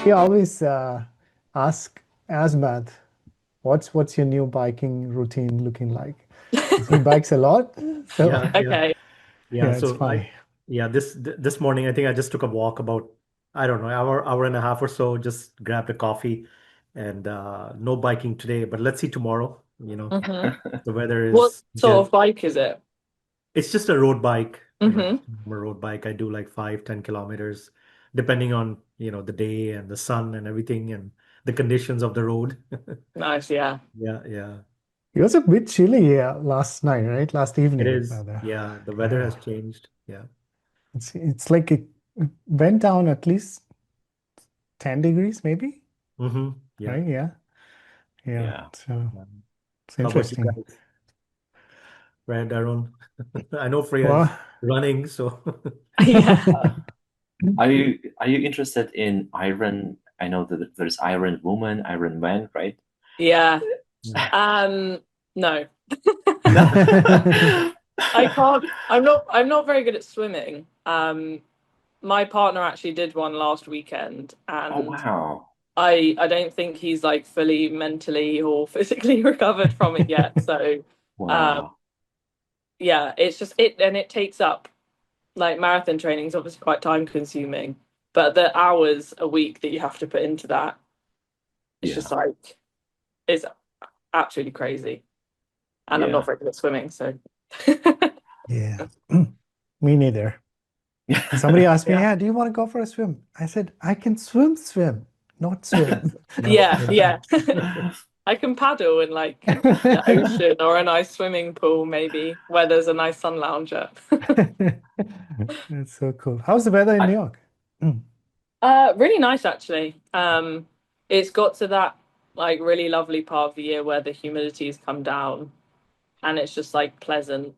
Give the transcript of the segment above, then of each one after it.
We always ask Asmath, what's your new biking routine looking like? 'Cause he bikes a lot, so Yeah, yeah, Okay. yeah. yeah, it's So funny. yeah, this morning I think I just took a walk about, I don't know, hour and a half or so. Just grabbed a coffee, and no biking today. But let's see tomorrow. hmm The weather What is sort good. of bike is it? It's just a road bike. hmm A road bike. I do like 5, 10 kilometers, depending on the day and the sun and everything and the conditions of the road. Nice, yeah. Yeah, yeah. It was a bit chilly last night, right? Last It evening, is. rather. Yeah, the weather Yeah, has changed. Yeah. it's like it went down at least 10 degrees, maybe, Yeah. right? Yeah, yeah. Yeah. So Um, it's How about you interesting. guys, Brad, Aaron? I know Freya is Well, running, so Yeah. Uh, are you interested in Iron? I know that there's Iron Woman, Iron Man, right? Yeah. Mm. Um, no. yeah, I can't I'm not very good at swimming. My partner actually did one last weekend Oh and wow. I don't think he's like fully mentally or physically recovered from it yet. So um Wow. yeah, it's just it takes up like marathon training is obviously quite time consuming, but the hours a week that you have to put into that, it's just Yeah. like it's absolutely crazy. And I'm not Yeah. very good at swimming, so me neither. Somebody asked me, yeah. "Yeah, do you want to go for a swim?" I said, "I can swim, not swim." No, Yeah, yeah. yeah. I can paddle in like the ocean or a nice swimming pool, maybe, where there's a nice sun lounger. That's so cool. How's the weather in New I York? Mm. Really nice actually. It's got to that like really lovely part of the year where the humidity's come down and it's just like pleasant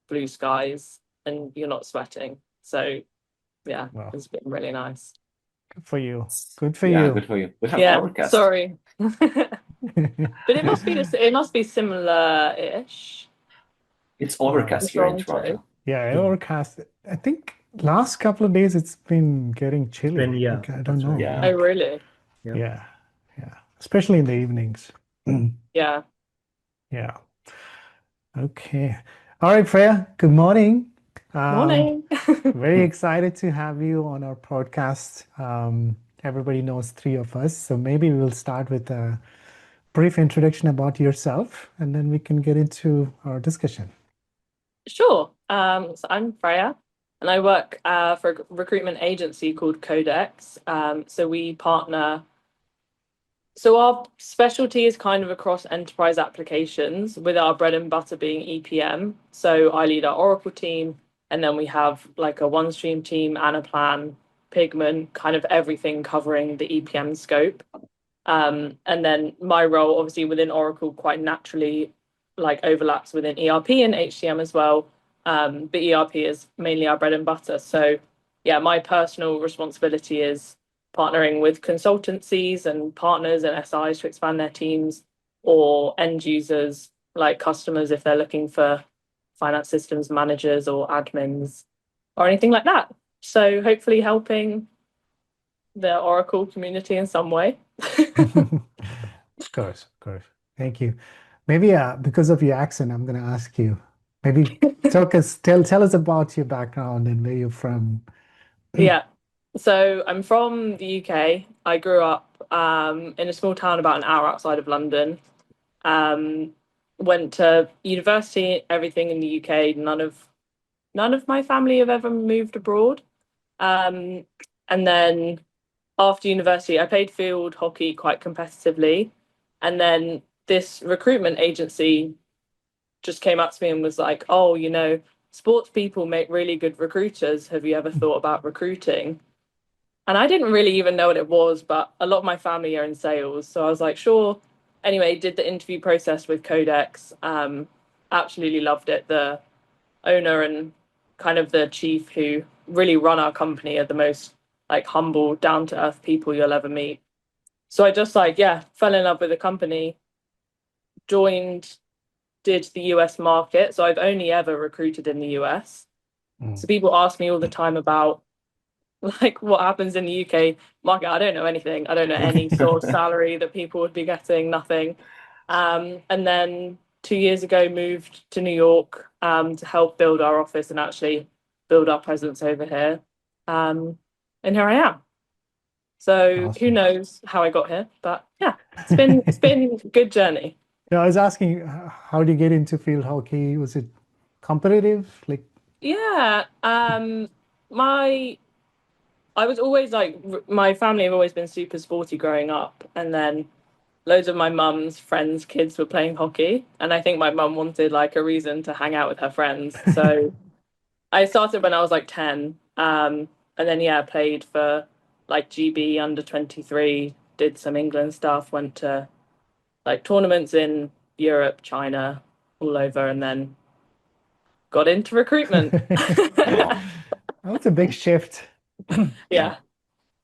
blue skies and you're not sweating. So yeah, Well, it's been really nice. good for you. Good for yeah, you. good for you. We have Yeah, overcast. sorry. But it must be similar-ish It's in overcast here in Toronto. Toronto. Yeah, Yeah. overcast. I think last couple of days it's been getting It's been, chilly. yeah, Like I don't that's right. know. Yeah. Oh, Like really? Yeah. yeah, yeah. Especially in the evenings. Yeah. Yeah. Okay. All right, Freya. Good morning. Um, Morning. Very excited to have you on our podcast. Everybody knows three of us, so maybe we'll start with a brief introduction about yourself, and then we can get into our discussion. Sure. So I'm Freya, and I work for a recruitment agency called Codex. So we partner. So our specialty is kind of across enterprise applications, with our bread and butter being EPM. So I lead our Oracle team, and then we have like a OneStream team, Anaplan, Pigment, kind of everything covering the EPM scope. And then my role, obviously within Oracle, quite naturally like overlaps within ERP and HCM as well. But ERP is mainly our bread and butter. So yeah, my personal responsibility is partnering with consultancies and partners and SIs to expand their teams, or end users like customers if they're looking for finance systems managers or admins or anything like that. So hopefully helping the Oracle community in some way. Of course, of course. Thank you. Maybe because of your accent, I'm going to ask you. Maybe tell us about your background and where you're from. Yeah. So I'm from the UK. I grew up in a small town about an hour outside of London. Um, Went to university, everything in the UK. None of my family have ever moved abroad. Um, and then after university, I played field hockey quite competitively. And then this recruitment agency just came up to me and was like, "Oh, sports people make really good recruiters. Have you ever thought about recruiting?" And I didn't really even know what it was, but a lot of my family are in sales. So I was like, sure. Anyway, did the interview process with Codex. Absolutely loved it. The owner and kind of the chief who really run our company are the most like humble, down to earth people you'll ever meet. So I just like, yeah, fell in love with the company, joined, did the US market. So I've only ever recruited in the US. Mm. So people ask me all the time about like what happens in the UK market. I don't know anything. I don't know any sort of salary that people would be getting, nothing. And then 2 years ago moved to New York to help build our office and actually build our presence over here. And here I am. So who Awesome. knows how I got here, but yeah, it's been a good journey. Yeah, I was asking, how do you get into field hockey? Was it competitive? Like, Yeah, my I was always like my family have always been super sporty growing up, and then loads of my mum's friends' kids were playing hockey, and I think my mum wanted like a reason to hang out with her friends. So I started when I was like 10, and then yeah, played for like GB under 23, did some England stuff, went to like tournaments in Europe, China, all over, and then got into recruitment. Wow. that's a big shift. Yeah.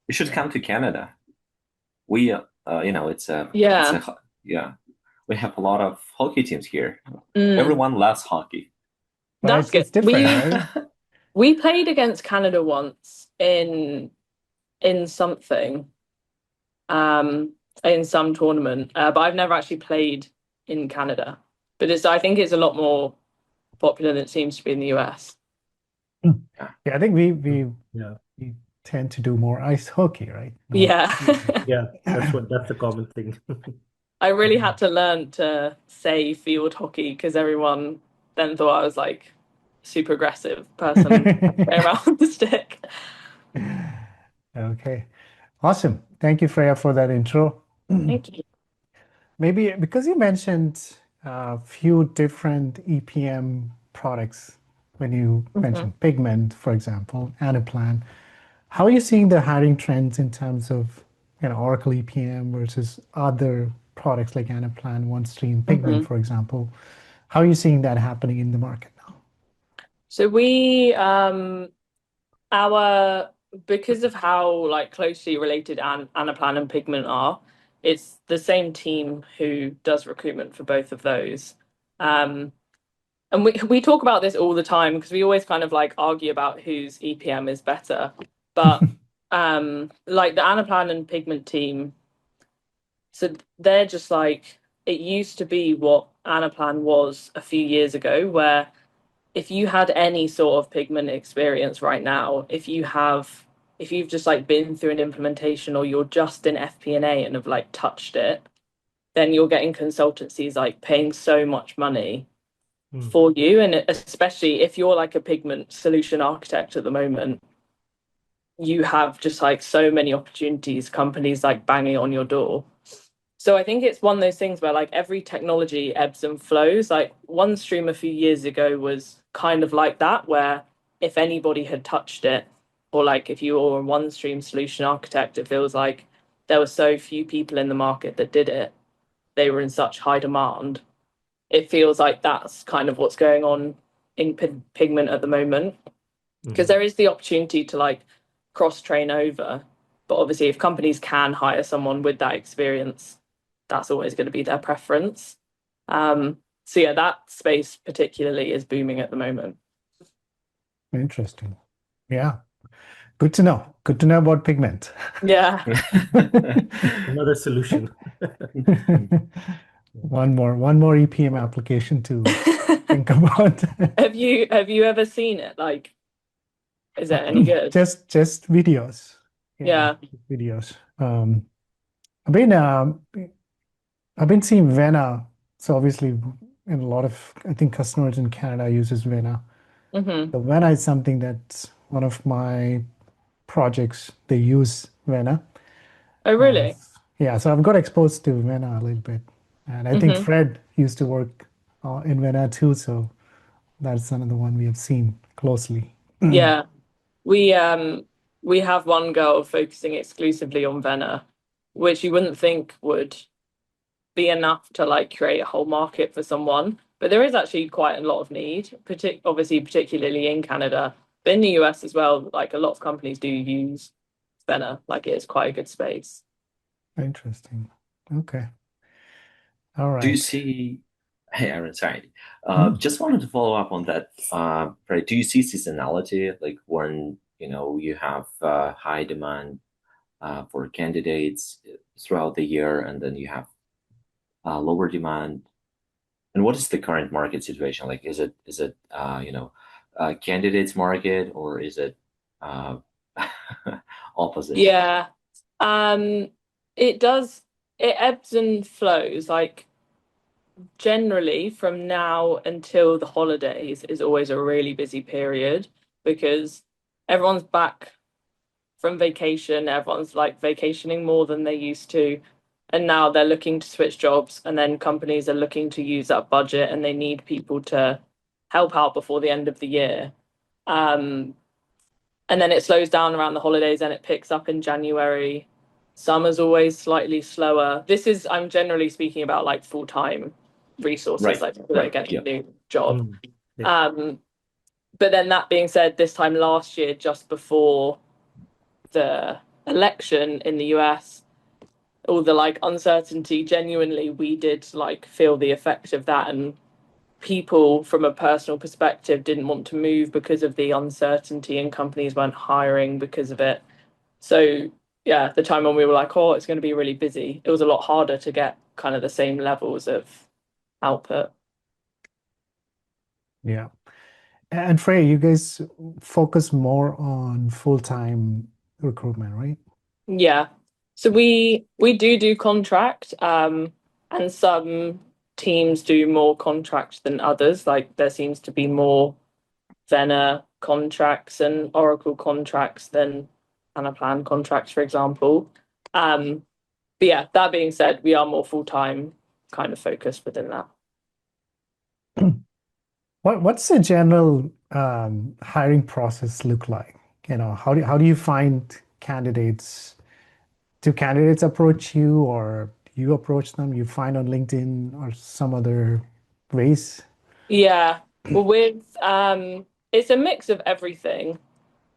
You should come to Canada. We, it's Yeah. yeah. We have a lot of hockey teams here. Mm, Everyone loves hockey. But that's good. it's different, right? We played against Canada once in something, in some tournament, but I've never actually played in Canada. But I think it's a lot more popular than it seems to be in the US. Yeah, I think Yeah. we tend to do more ice hockey, right? Not Yeah. Yeah, that's the common thing. I really had to learn to say field hockey because everyone then thought I was like super aggressive person going around with the stick. Okay. Awesome. Thank you, Freya, for that intro. Thank you. Maybe because you mentioned a few different EPM products when you mentioned Pigment, for example, Anaplan. How are you seeing the hiring trends in terms of, Oracle EPM versus other products like Anaplan, OneStream, Pigment, for example? How are you seeing that happening in the market now? So we our because of how like closely related Anaplan and Pigment are, it's the same team who does recruitment for both of those. Um, and we talk about this all the time because we always kind of like argue about whose EPM is better. But like the Anaplan and Pigment team, so they're just like it used to be what Anaplan was a few years ago, where if you had any sort of pigment experience right now, if you've just like been through an implementation or you're just in FP&A and have like touched it, then you're getting consultancies like paying so much money for you. And especially if you're like a pigment solution architect at the moment, you have just like so many opportunities, companies like banging on your door. So I think it's one of those things where like every technology ebbs and flows. Like OneStream a few years ago was kind of like that, where if anybody had touched it, or like if you were a OneStream solution architect, it feels like there were so few people in the market that did it. They were in such high demand. It feels like that's kind of what's going on in Pigment at the moment. Because there is the opportunity to like cross train over. But obviously, if companies can hire someone with that experience, that's always going to be their preference. So yeah, that space particularly is booming at the moment. Interesting. Yeah. Good to know. Good to know about Pigment. Yeah. Another solution. One more EPM application to think about. Have you ever seen it? Like, is it any good? Just videos. Yeah. Videos. I've been I've been seeing Vena. So obviously, in a lot of I think customers in Canada uses Vena. Hmm. So Vena is something that's one of my projects. They use Vena. Oh, really? Yeah, so I've got exposed to Vena a little bit, and I think Hmm. Fred used to work in Vena too. So that's another one we have seen closely. Yeah. We have one girl focusing exclusively on Vena, which you wouldn't think would be enough to like create a whole market for someone. But there is actually quite a lot of need, obviously, particularly in Canada, but in the US as well. Like a lot of companies do use Vena, like it is quite a good space. Interesting. Okay. All Do you right. see? Hey, Aaron, sorry. Hmm. Just wanted to follow up on that. Right, do you see seasonality, like when you have high demand for candidates throughout the year, and then you have lower demand. And what is the current market situation like? Is it candidates market, or is it uh, opposite? Yeah. It does, it ebbs and flows. Like generally from now until the holidays is always a really busy period because everyone's back from vacation, everyone's like vacationing more than they used to. And now they're looking to switch jobs, and then companies are looking to use that budget and they need people to help out before the end of the year. Um, and then it slows down around the holidays and it picks up in January. Summer's always slightly slower. I'm generally speaking about like full-time resources, Right, like people that are right, getting yeah. a new job. Yeah. But then that being said, this time last year, just before the election in the US, all the like uncertainty, genuinely, we did like feel the effect of that. And people from a personal perspective didn't want to move because of the uncertainty, and companies weren't hiring because of it. So yeah, the time when we were like, oh, it's going to be really busy, it was a lot harder to get kind of the same levels of output. Yeah. And Freya, you guys focus more on full-time recruitment, right? Yeah. So we do contract, and some teams do more contract than others. Like there seems to be more Venna contracts and Oracle contracts than Anaplan contracts, for example. But yeah, that being said, we are more full-time kind of focused within that. What's the general hiring process look like? How do you find candidates? Do candidates approach you, or you approach them? You find on LinkedIn or some other ways? Yeah. Well, it's a mix of everything.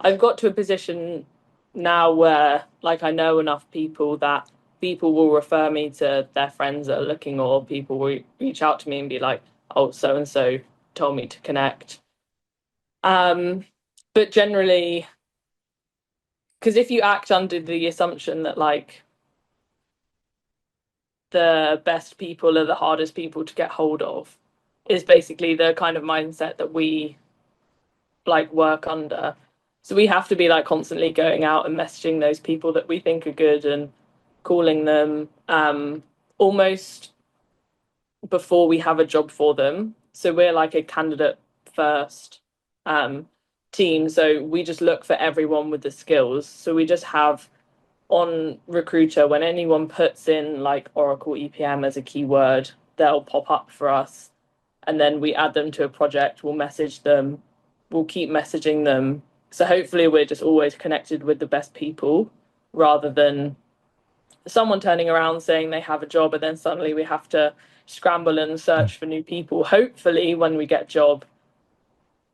I've got to a position now where like I know enough people that people will refer me to their friends that are looking, or people will reach out to me and be like, oh, so and so told me to connect. Um, but generally, because if you act under the assumption that like the best people are the hardest people to get hold of, is basically the kind of mindset that we like work under. So we have to be like constantly going out and messaging those people that we think are good and calling them almost before we have a job for them. So we're like a candidate first um, team. So we just look for everyone with the skills. So we just have on Recruiter, when anyone puts in like Oracle EPM as a keyword, they'll pop up for us. And then we add them to a project, we'll message them, we'll keep messaging them. So hopefully we're just always connected with the best people rather than someone turning around saying they have a job and then suddenly we have to scramble and search for new people. Hopefully when we get a job,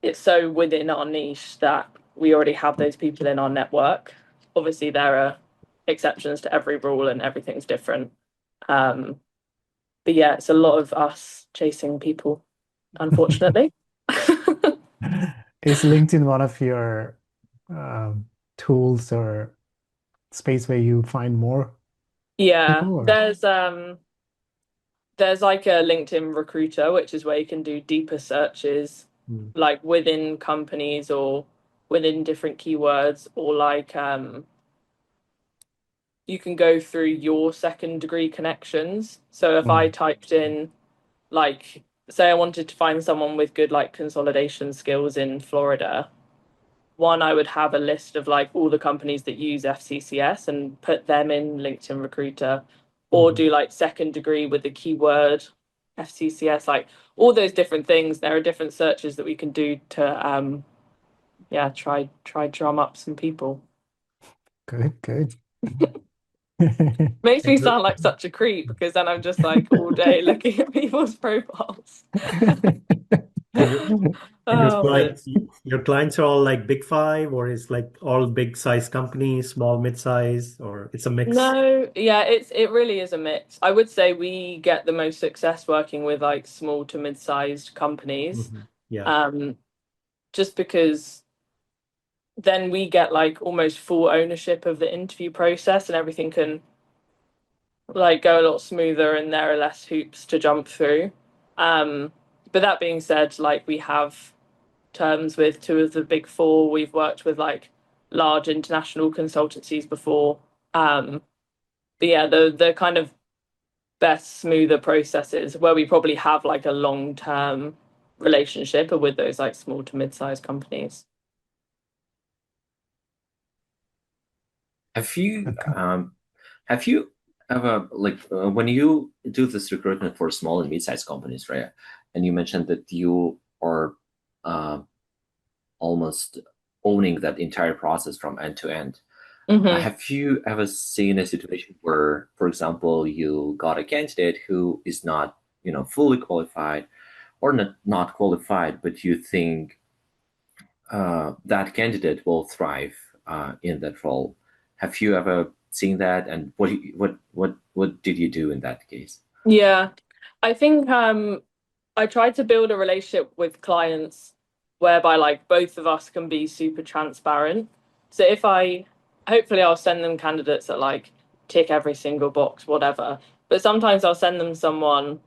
it's so within our niche that we already have those people in our network. Obviously there are exceptions to every rule and everything's different. But yeah, it's a lot of us chasing people, unfortunately. Is LinkedIn one of your um, tools or space where you find more Yeah, people? Or there's like a LinkedIn recruiter, which is where you can do deeper searches, like within companies or within different keywords, or like you can go through your second degree connections. So if I typed in like say I wanted to find someone with good like consolidation skills in Florida, one, I would have a list of like all the companies that use FCCS and put them in LinkedIn Recruiter, or do like second degree with the keyword FCCS, like all those different things. There are different searches that we can do to try drum up some people. good. Makes me sound like such a creep because then I'm just like all day looking at people's profiles. And your Oh, clients, your clients are all like big five, or is like all big size companies, small, mid size, or it's a mix? no, yeah, it really is a mix. I would say we get the most success working with like small to mid-sized companies. Yeah. Um, just because then we get like almost full ownership of the interview process, and everything can like go a lot smoother, and there are less hoops to jump through. But that being said, like we have terms with two of the big four. We've worked with like large international consultancies before. But yeah, the kind of best smoother processes where we probably have like a long-term relationship are with those like small to mid-sized companies. Have you Okay. have you ever like when you do this recruitment for small and mid-sized companies, Freya, and you mentioned that you are uh, almost owning that entire process from end to end. Mm-hmm. Have you ever seen a situation where, for example, you got a candidate who is not, fully qualified or not qualified, but you think that candidate will thrive in that role? Have you ever seen that? And what did you do in that case? Yeah, I think I try to build a relationship with clients whereby like both of us can be super transparent. So if I hopefully I'll send them candidates that like tick every single box, whatever. But sometimes I'll send them someone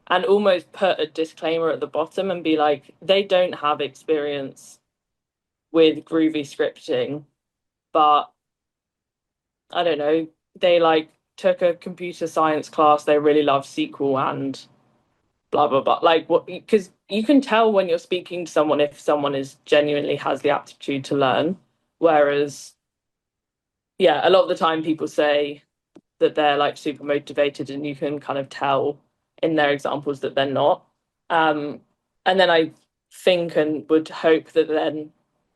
and almost put a disclaimer at the bottom and be like, they don't have experience with groovy scripting, but I don't know, they like took a computer science class, they really love SQL and blah blah blah. Like what, because you can tell when you're speaking to someone if someone is genuinely has the aptitude to learn. Whereas, yeah, a lot of the time people say that they're like super motivated and you can kind of tell in their examples that they're not. Um, and then I think and would hope that then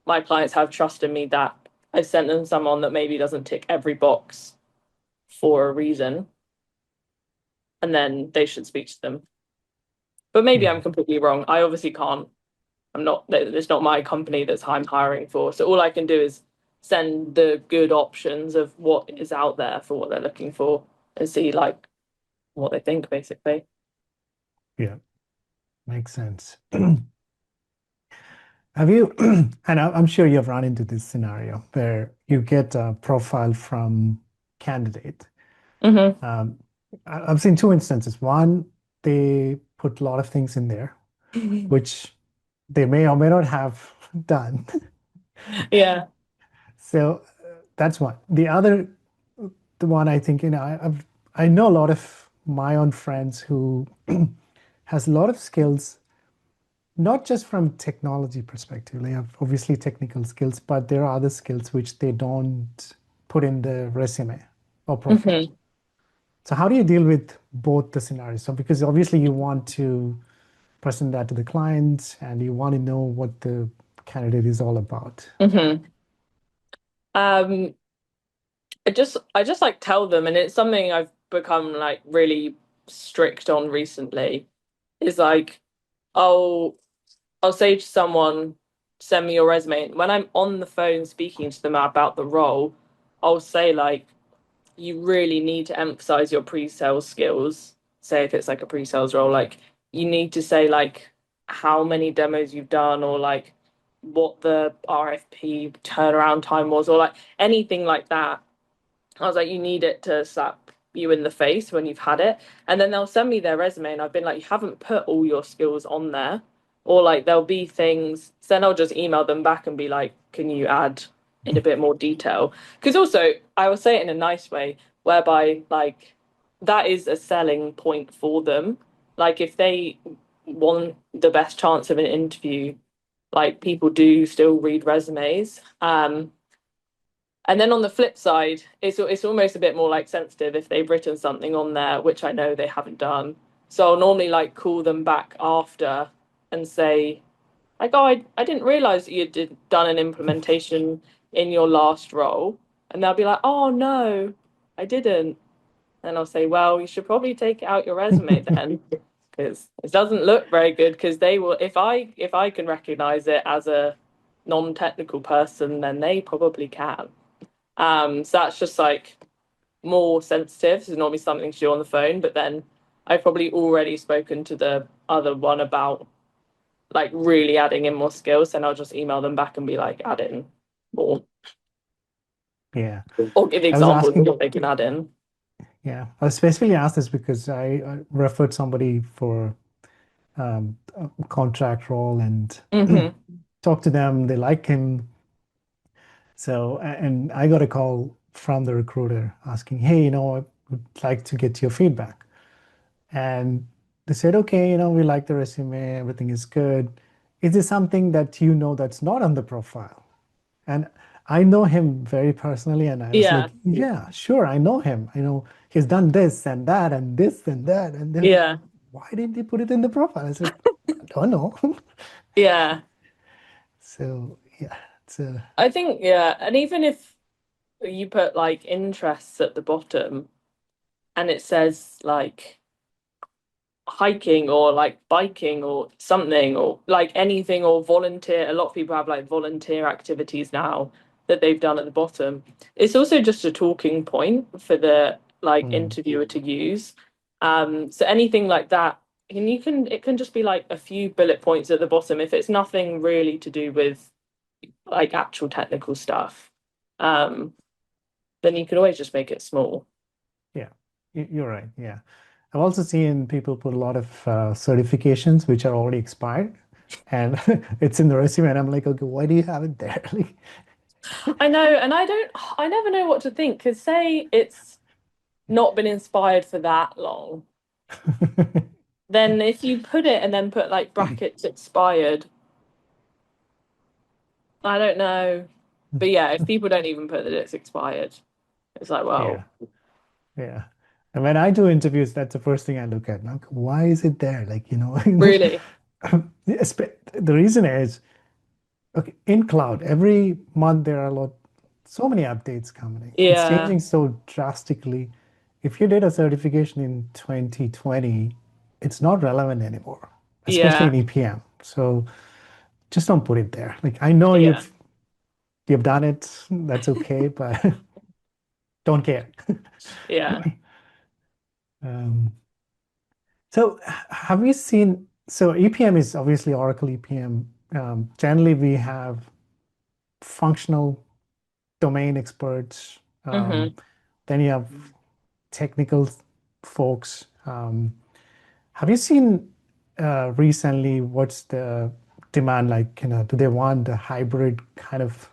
my clients have trust in me that I've sent them someone that maybe doesn't tick every box for a reason, and then they should speak to them. But maybe Yeah. I'm completely wrong. I obviously can't. I'm not. It's not my company that's I'm hiring for. So all I can do is send the good options of what is out there for what they're looking for and see like what they think basically. Yeah. Makes sense. Have you, and I'm sure you've run into this scenario where you get a profile from candidate. Mm-hmm. Um, I've seen two instances. One, they put a lot of things in there, which they may or may not have done. Yeah. So that's one. The other, the one I think, I know a lot of my own friends who has a lot of skills, not just from technology perspective. They have obviously technical skills, but there are other skills which they don't put in the resume or profile. Mm-hmm. So how do you deal with both the scenarios? So because obviously you want to present that to the client and you want to know what the candidate is all about. Mm-hmm. Um, I just like tell them, and it's something I've become like really strict on recently. Is like I'll I'll say to someone, send me your resume. When I'm on the phone speaking to them about the role, I'll say like you really need to emphasize your pre-sales skills. Say if it's like a pre-sales role, like you need to say like how many demos you've done or like what the RFP turnaround time was or like anything like that. I was like, you need it to slap you in the face when you've had it. And then they'll send me their resume and I've been like, you haven't put all your skills on there. Or like there'll be things, so then I'll just email them back and be like, can you add in a bit more detail? Because also I will say it in a nice way, whereby like that is a selling point for them. Like if they want the best chance of an interview, like people do still read resumes. And then on the flip side, it's almost a bit more like sensitive if they've written something on there, which I know they haven't done. So I'll normally like call them back after and say, like, oh, I didn't realize that done an implementation in your last role. And they'll be like, oh no, I didn't. And I'll say, well, you should probably take it out your resume then, because it doesn't look very good. Because they will, if I can recognize it as a non-technical person, then they probably can. So that's just like more sensitive. It's normally something to do on the phone, but then I've probably already spoken to the other one about like really adding in more skills, and I'll just email them back and be like, add in more, Yeah. or give I was examples of asking, what they can add in. yeah, I specifically asked this because I referred somebody for a contract role and Hmm. talked to them. They like him. So, and I got a call from the recruiter asking, hey, I would like to get your feedback. And they said, okay, we like the resume, everything is good. Is there something that that's not on the profile? And I know him very personally, and I was Yeah, like, yeah, sure, I know him. I know he's done this and that and this and that. And they're like, yeah, why didn't they put it in the profile? I said, I don't know. yeah. So yeah, it's a I think, yeah, and even if you put like interests at the bottom and it says like hiking or like biking or something or like anything or volunteer, a lot of people have like volunteer activities now that they've done at the bottom. It's also just a talking point for the like mm, interviewer to use. So anything like that, and it can just be like a few bullet points at the bottom if it's nothing really to do with like actual technical stuff. Um, then you can always just make it small. yeah, you're right. Yeah. I've also seen people put a lot of certifications which are already expired, and it's in the resume, and I'm like, okay, why do you have it there? Like, I know, and I never know what to think because say it's not been inspired for that long, then if you put it and then put like brackets expired, I don't know. But yeah, if people don't even put that it's expired, it's like, yeah, well, yeah. And when I do interviews, that's the first thing I look at. Like, why is it there? Like, really? the reason is, okay, in cloud, every month there are so many updates coming. It's Yeah, changing so drastically. If you did a certification in 2020, it's not relevant anymore, especially yeah, in EPM. So just don't put it there. Like, I know yeah, you've done it, that's okay, but don't care. yeah. Um, so have you seen, so EPM is obviously Oracle EPM. Generally, we have functional domain experts. Hmm. Then you have technical folks. Have you seen recently what's the demand like? Do they want a hybrid kind of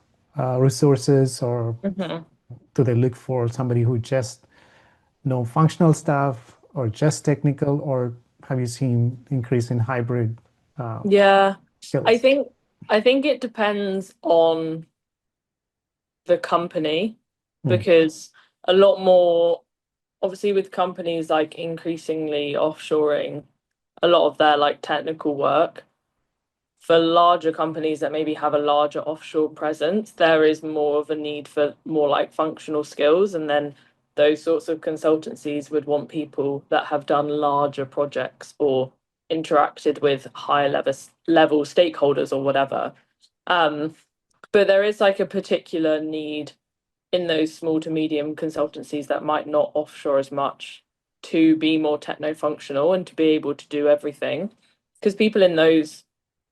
resources, or Hmm. do they look for somebody who just know functional stuff or just technical, or have you seen increase in hybrid uh, Yeah. I skills? think I think it depends on the company Hmm. because a lot more obviously with companies like increasingly offshoring a lot of their like technical work for larger companies that maybe have a larger offshore presence, there is more of a need for more like functional skills. And then those sorts of consultancies would want people that have done larger projects or interacted with higher level stakeholders or whatever. Um, but there is like a particular need in those small to medium consultancies that might not offshore as much to be more techno functional and to be able to do everything. Because people in those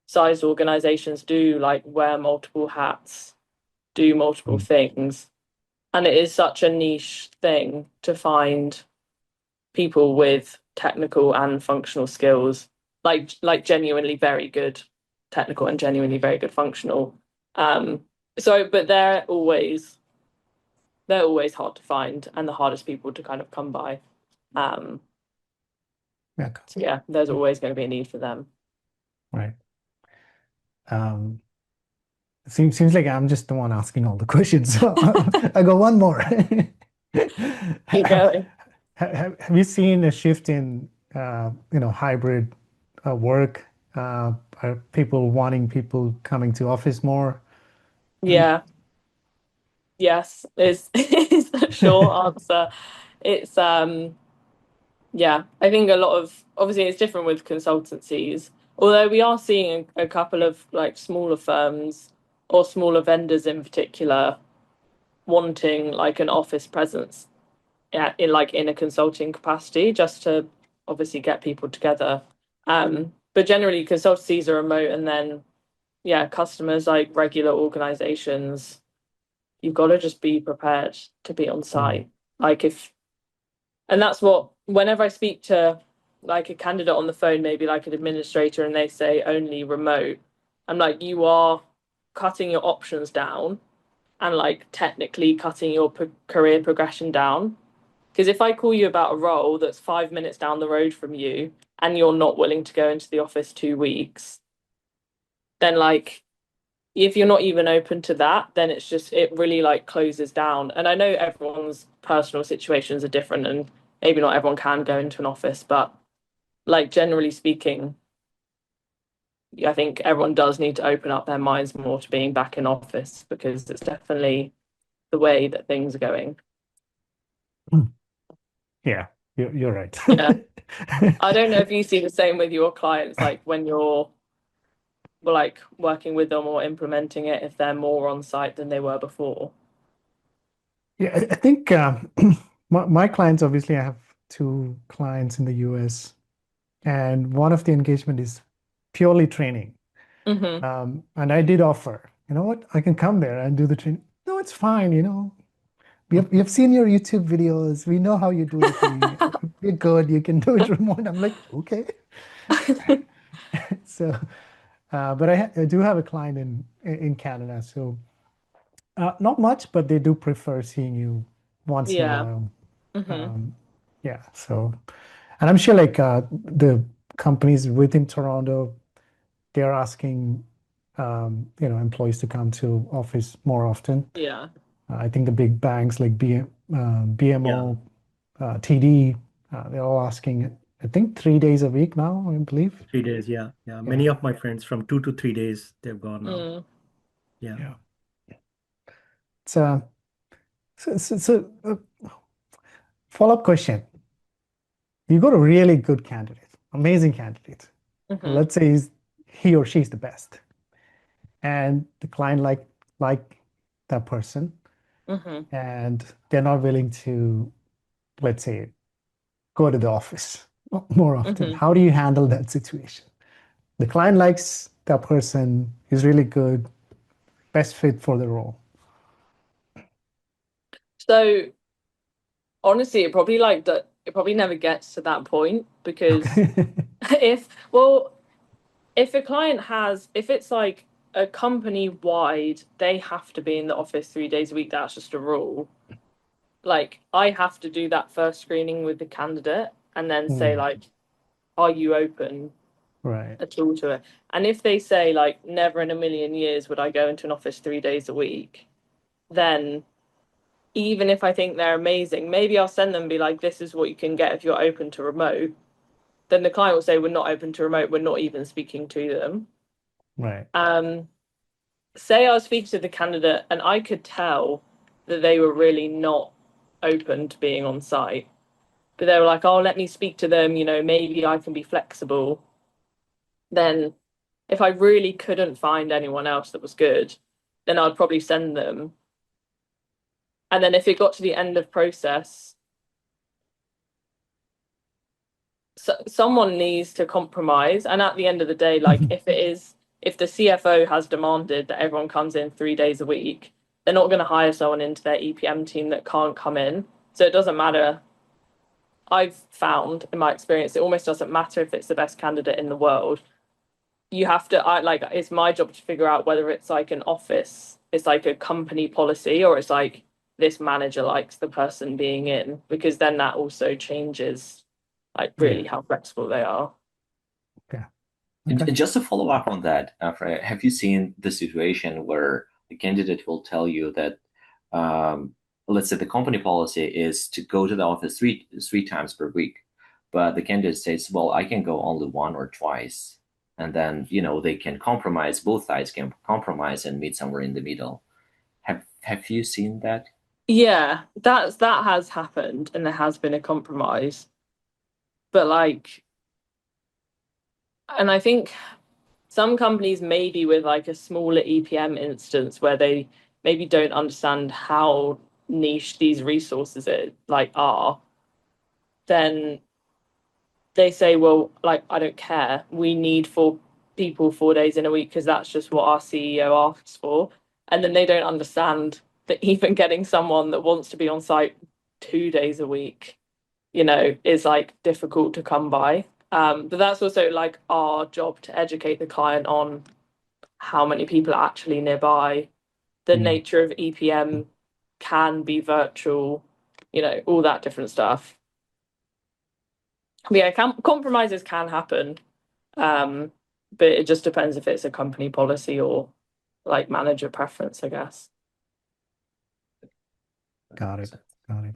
sized organizations do like wear multiple hats, do multiple Hmm. things. And it is such a niche thing to find people with technical and functional skills, like genuinely very good technical and genuinely very good functional. Um, but they're always hard to find and the hardest people to kind of come by. Um, Yeah, so yeah, there's always going to be a need for them. right. Um, seems like I'm just the one asking all the questions. So I got one more. Keep going. Have you seen a shift in hybrid work? Are people wanting people coming to office more? Yeah, yes, is the short answer. It's yeah, I think a lot of obviously it's different with consultancies. Although we are seeing a couple of like smaller firms or smaller vendors in particular wanting like an office presence, yeah, in a consulting capacity just to obviously get people together. But generally consultancies are remote and then yeah, customers like regular organizations you've got to just be prepared to be on site. Like and that's what, whenever I speak to like a candidate on the phone, maybe like an administrator, and they say only remote, I'm like, you are cutting your options down and like technically cutting your career progression down. Because if I call you about a role that's 5 minutes down the road from you and you're not willing to go into the office 2 weeks, then like if you're not even open to that, then it's just, it really like closes down. And I know everyone's personal situations are different and maybe not everyone can go into an office, but like generally speaking, I think everyone does need to open up their minds more to being back in office, because it's definitely the way that things are going. Yeah, you're right. Yeah. I don't know if you see the same with your clients, like when you're like working with them or implementing it, if they're more on site than they were before. Yeah, I think my clients, obviously, I have two clients in the US, and one of the engagement is purely training. And I did offer, you know what, I can come there and do the training. No, it's fine, we have seen your YouTube videos. We know how you do the thing. You're good. You can do it remote. I'm like, okay. So, but I do have a client in Canada, so not much, but they do prefer seeing you once in a Yeah. while. Yeah. So, and I'm sure like the companies within Toronto, they're asking employees to come to office more often. Yeah. I think the big banks like Yeah. BMO, TD, they're all asking, I think 3 days a week now, I believe. 3 days. Yeah. Yeah. Yeah. Many of my friends from 2 to 3 days, they've gone now. Yeah. Yeah. So, follow-up question. You got a really good candidate, amazing candidate. Let's say he or she's the best, and the client like that person, and they're not willing to, let's say, go to the office more often. How do you handle that situation? The client likes that person, is really good, best fit for the role. So honestly, it probably never gets to that point, because if a client if it's like a company wide, they have to be in the office 3 days a week, that's just a rule. Like I have to do that first screening with the candidate and then say like, are you open Right. at all to it? And if they say like, never in a million years would I go into an office 3 days a week, then even if I think they're amazing, maybe I'll send them and be like, this is what you can get if you're open to remote. Then the client will say, we're not open to remote, we're not even speaking to them. Right. Say I was speaking to the candidate and I could tell that they were really not open to being on site, but they were like, oh, let me speak to them, maybe I can be flexible. Then if I really couldn't find anyone else that was good, then I'd probably send them. And then if it got to the end of process, someone needs to compromise. And at the end of the day, like if the CFO has demanded that everyone comes in 3 days a week, they're not going to hire someone into their EPM team that can't come in. So it doesn't matter. I've found in my experience, it almost doesn't matter if it's the best candidate in the world. You have to, it's my job to figure out whether it's like an office, it's like a company policy, or it's like this manager likes the person being in, because then that also changes like really how flexible they are. Yeah. And Okay. just to follow up on that, Freya, have you seen the situation where the candidate will tell you that, let's say the company policy is to go to the office three times per week, but the candidate says, well, I can go only one or twice. And then, they can compromise, both sides can compromise and meet somewhere in the middle. Have you seen that? Yeah, that has happened, and there has been a compromise. But and I think some companies, maybe with like a smaller EPM instance where they maybe don't understand how niche these resources are, then they say, well, like, I don't care. We need 4 people 4 days in a week because that's just what our CEO asks for. And then they don't understand that even getting someone that wants to be on site 2 days a week, is like difficult to come by. But that's also like our job to educate the client on how many people are actually nearby, the nature of EPM can be virtual, all that different stuff. But yeah, compromises can happen, but it just depends if it's a company policy or like manager preference, I guess. Got it. Got it.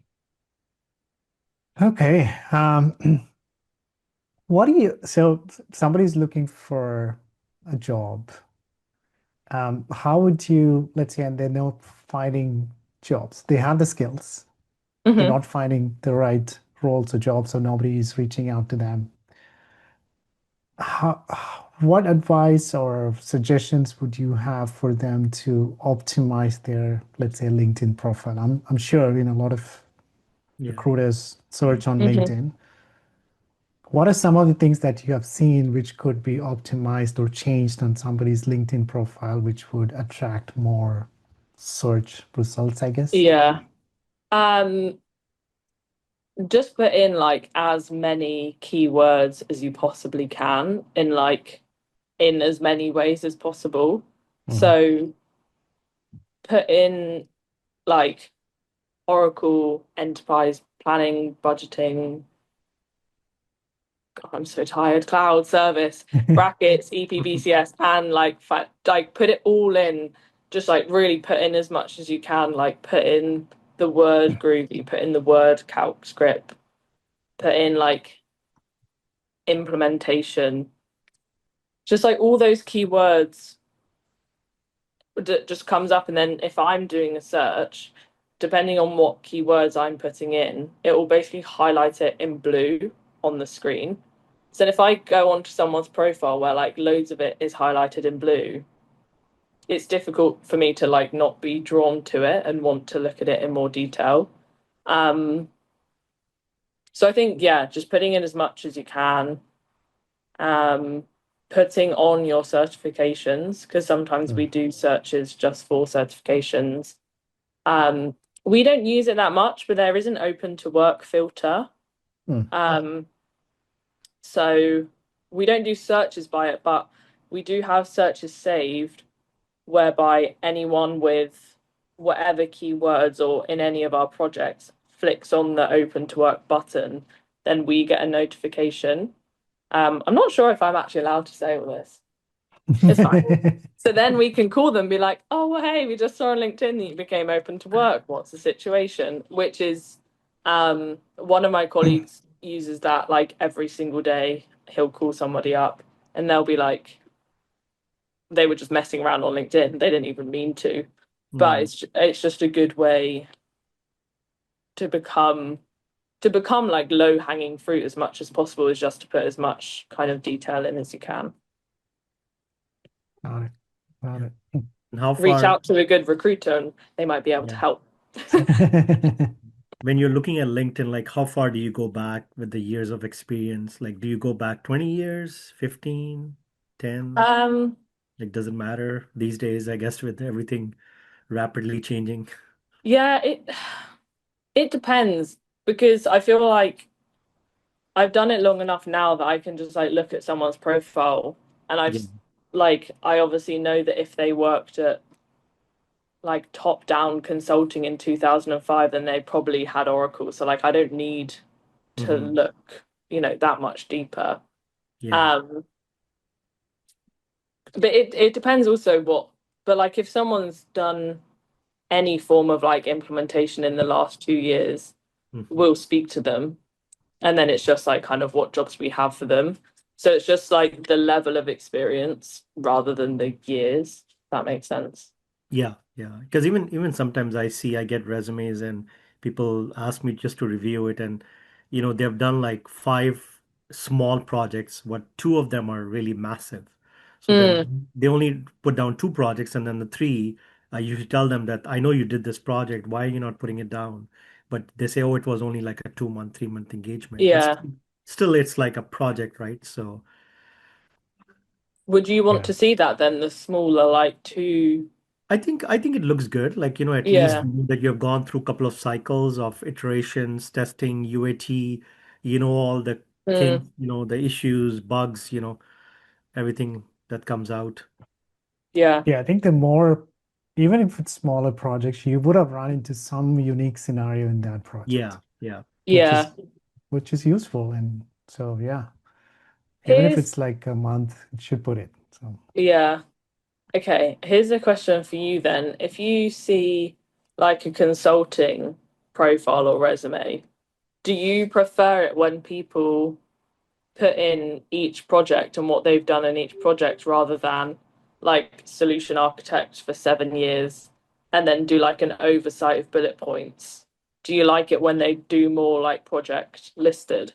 Okay. So somebody's looking for a job. How would you, let's say, and they're not finding jobs. They have the skills. They're not finding the right roles or jobs, so nobody is reaching out to them. What advice or suggestions would you have for them to optimize their, let's say, LinkedIn profile? I'm sure a lot of recruiters search on LinkedIn. What are some of the things that you have seen which could be optimized or changed on somebody's LinkedIn profile, which would attract more search results, I guess? Yeah. Just put in like as many keywords as you possibly can in as many ways as possible. So put in like Oracle, enterprise planning, budgeting. God, I'm so tired. Cloud service, brackets, EPBCS, and like put it all in. Just like really put in as much as you can. Like put in the word Groovy, put in the word calc script, put in like implementation. Just like all those keywords just comes up, and then if I'm doing a search, depending on what keywords I'm putting in, it will basically highlight it in blue on the screen. So if I go onto someone's profile where like loads of it is highlighted in blue, it's difficult for me to like not be drawn to it and want to look at it in more detail. So I think, yeah, just putting in as much as you can, putting on your certifications, because sometimes we do searches just for certifications. We don't use it that much, but there is an open to work filter. So we don't do searches by it, but we do have searches saved whereby anyone with whatever keywords or in any of our projects flicks on the open to work button, then we get a notification. I'm not sure if I'm actually allowed to say all this. It's fine. So then we can call them, be like, oh, well, hey, we just saw on LinkedIn that you became open to work. What's the situation? Which is one of my colleagues uses that like every single day. He'll call somebody up and they'll be like, they were just messing around on LinkedIn. They didn't even mean to. But it's just a good way to become like low hanging fruit as much as possible, is just to put as much kind of detail in as you can. Got it. Got it. And how Reach far, out to a good recruiter and they might be able to help. when you're looking at LinkedIn, like how far do you go back with the years of experience? Like, do you go back 20 years, 15, 10? Like, does it matter these days, I guess, with everything rapidly changing? Yeah, it depends, because I feel like I've done it long enough now that I can just like look at someone's profile and I obviously know that if they worked at like top down consulting in 2005, then they probably had Oracle. So like I don't need to look, that much deeper. Yeah. But it depends also but like if someone's done any form of like implementation in the last 2 years, we'll speak to them. And then it's just like kind of what jobs we have for them. So it's just like the level of experience rather than the years, if that makes sense. Yeah, yeah. Because even sometimes I get resumes and people ask me just to review it, and they've done like five small projects, but two of them are really massive. So then they only put down two projects, and then the three, I usually tell them that I know you did this project. Why are you not putting it down? But they say, oh, it was only like a 2 month, 3 month engagement. But Yeah. still, it's like a project, right? So Would you want Yeah. to see that then, the smaller, like two I think it looks good. Like, at least Yeah. that you have gone through a couple of cycles of iterations, testing, UAT, all the Mm, kinks, the issues, bugs, everything that comes out. yeah. Yeah, I think the more, even if it's smaller projects, you would have run into some unique scenario in that project, Yeah, yeah. which Yeah. is useful. And so yeah, even if Here's it's like a month, it should put it. So yeah. Okay, here's a question for you then. If you see like a consulting profile or resume, do you prefer it when people put in each project and what they've done in each project rather than like solution architect for 7 years and then do like an oversight of bullet points? Do you like it when they do more like project listed?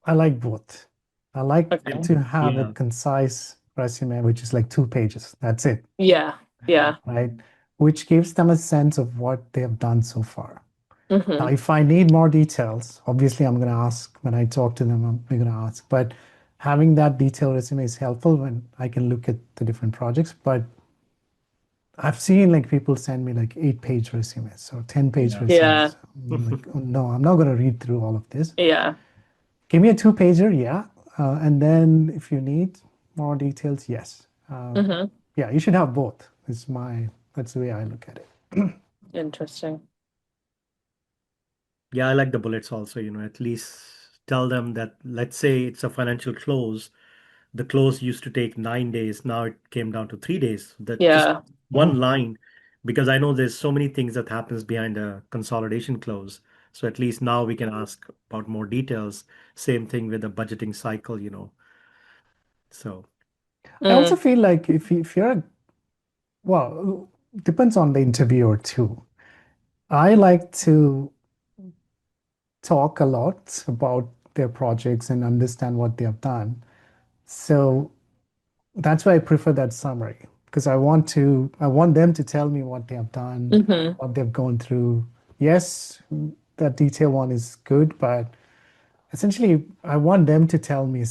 I like both. I like Okay. to have a Yeah. concise resume, which is like 2 pages. That's it, Yeah. Yeah. right? Which gives them a sense of what they have done so far. Now, Hmm. if I need more details, obviously I'm going to ask when I talk to them, I'm going to ask. But having that detailed resume is helpful when I can look at the different projects. But I've seen like people send me like 8-page resumes or 10-page Yeah. Yeah. resumes. I'm like, oh, no, I'm not going to read through all of this. Yeah. Give me a 2-pager, yeah. And then if you need more details, yes. Hmm. Yeah, you should have both. That's the way I look at it. Interesting. Yeah, I like the bullets also, at least tell them that, let's say it's a financial close. The close used to take 9 days. Now it came down to 3 days. That just Yeah. one Oh, line, because I know there's so many things that happens behind a consolidation close. So at least now we can ask about more details. Same thing with the budgeting cycle. So I also Mm. feel like if you're well, depends on the interviewer too. I like to talk a lot about their projects and understand what they have done. So that's why I prefer that summary because I want them to tell me what they have done, Hmm. what they've gone through. Yes, that detail one is good, but essentially I want them to tell me,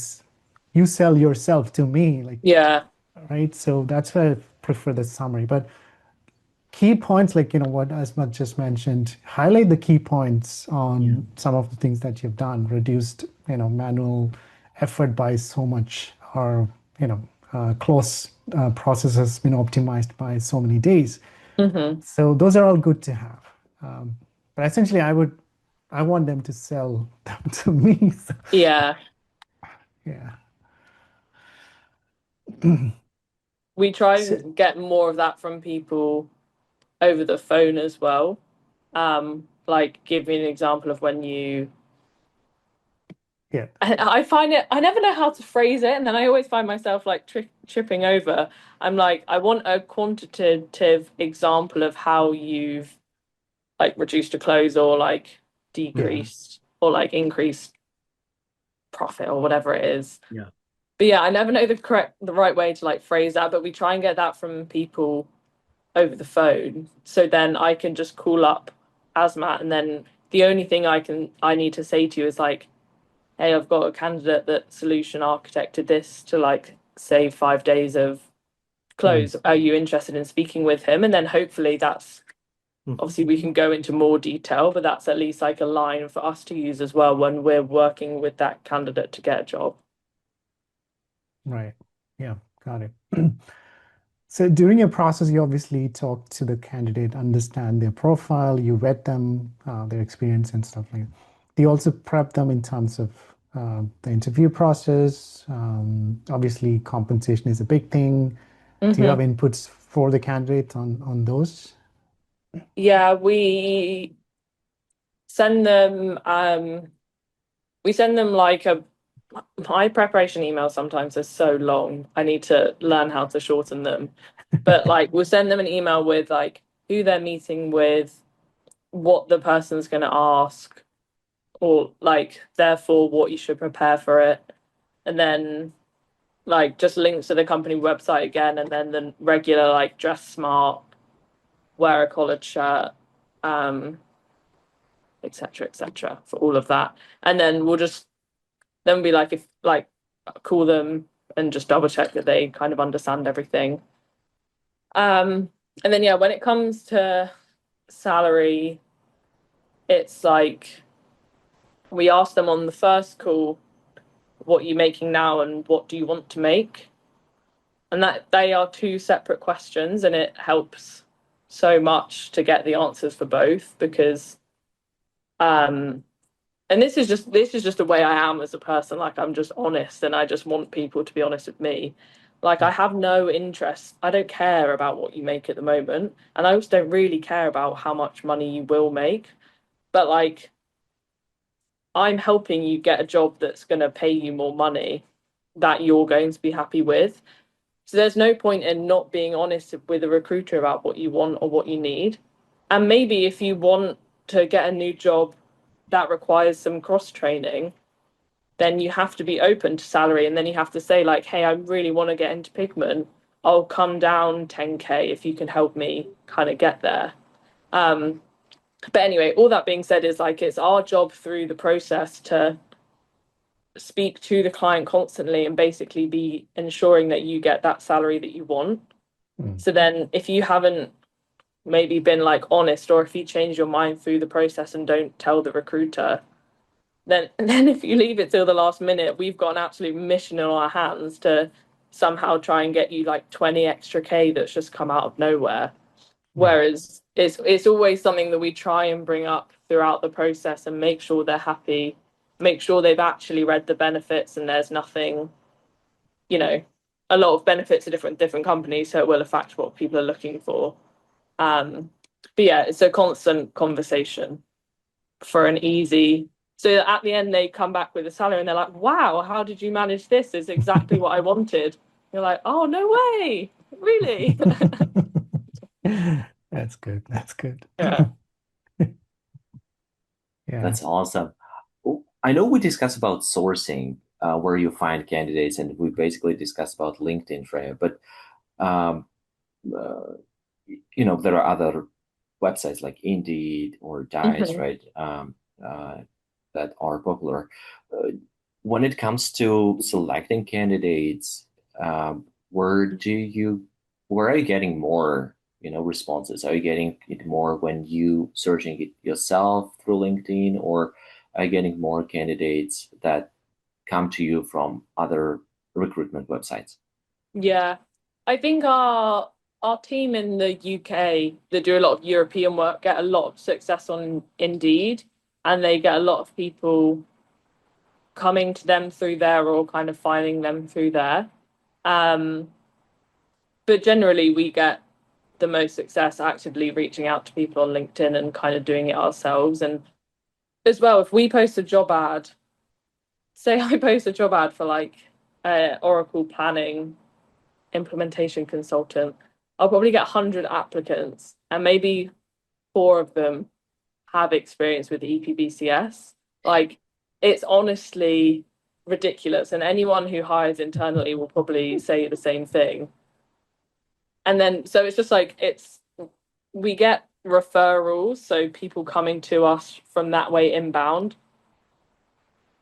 you sell yourself to me, like, Yeah. right? So that's why I prefer the summary. But key points, like, what Asmat just mentioned, highlight the key points yeah. on some of the things that you've done, reduced, manual effort by so much, or, close process has been optimized by so many days. Hmm. So those are all good to have. Um, but essentially, I want them to sell them to me. So, Yeah. yeah. We try So, and get more of that from people over the phone as well. Like give me an example of when you yeah. I find it I never know how to phrase it and then I always find myself like tripping over. I'm like I want a quantitative example of how you've like reduced a close or like Yeah. decreased or like increased profit or whatever it is. Yeah. But yeah, I never know the right way to like phrase that, but we try and get that from people over the phone. So then I can just call up Asmat and then the only thing I need to say to you is like, hey, I've got a candidate that solution architected this to like save 5 days of Mm, close. Are you interested in speaking with him? And then hopefully that's Mhm. obviously we can go into more detail, but that's at least like a line for us to use as well when we're working with that candidate to get a job. right. Yeah. Got it. So during your process, you obviously talk to the candidate, understand their profile, you vet them, their experience and stuff like that. Do you also prep them in terms of the interview process? Obviously, compensation is a big thing. Do you have Hmm. inputs for the candidate on those? Yeah, send them we send them like a my preparation emails sometimes are so long. I need to learn how to shorten them. But like we'll send them an email with like who they're meeting with, what the person's going to ask, or like therefore what you should prepare for it. And then like just links to the company website again and then the regular like dress smart, wear a collared shirt, um, etc., for all of that. And then we'll just then be like if like call them and just double check that they kind of understand everything. And then yeah, when it comes to salary, it's like we ask them on the first call, what are you making now and what do you want to make? And that they are two separate questions, and it helps so much to get the answers for both because and this is just the way I am as a person. Like I'm just honest and I just want people to be honest with me. Like I have no interest. I don't care about what you make at the moment. And I also don't really care about how much money you will make. But like I'm helping you get a job that's going to pay you more money that you're going to be happy with. So there's no point in not being honest with a recruiter about what you want or what you need. And maybe if you want to get a new job that requires some cross training, then you have to be open to salary. And then you have to say, like, hey, I really want to get into pigment. I'll come down 10K if you can help me kind of get there. But anyway, all that being said is like it's our job through the process to speak to the client constantly and basically be ensuring that you get that salary that you want. So then if you haven't maybe been like honest, or if you change your mind through the process and don't tell the recruiter, then if you leave it till the last minute, we've got an absolute mission in our hands to somehow try and get you like 20 extra K that's just come out of nowhere. Whereas it's always something that we try and bring up throughout the process and make sure they're happy, make sure they've actually read the benefits and there's nothing, you know, a lot of benefits are different companies, so it will affect what people are looking for. But yeah, it's a constant conversation for an easy. So at the end, they come back with a salary and they're like, wow, how did you manage this? It's exactly what I wanted. You're like, oh, no way. Really? That's good. That's good. Yeah. Yeah. That's awesome. I know we discussed about sourcing, where you find candidates, and we basically discussed about LinkedIn, Freya. But um, there are other websites like Indeed or Dice, right? That are popular. When it comes to selecting candidates, where are you getting more, responses? Are you getting it more when you searching it yourself through LinkedIn, or are you getting more candidates that come to you from other recruitment websites? Yeah. I think our team in the UK that do a lot of European work get a lot of success on Indeed, and they get a lot of people coming to them through there or kind of finding them through there. But generally, we get the most success actively reaching out to people on LinkedIn and kind of doing it ourselves. And as well, if we post a job ad, say I post a job ad for like Oracle planning implementation consultant, I'll probably get 100 applicants and maybe 4 of them have experience with EPBCS. Like it's honestly ridiculous. And anyone who hires internally will probably say the same thing. And then so it's just like we get referrals, so people coming to us from that way inbound.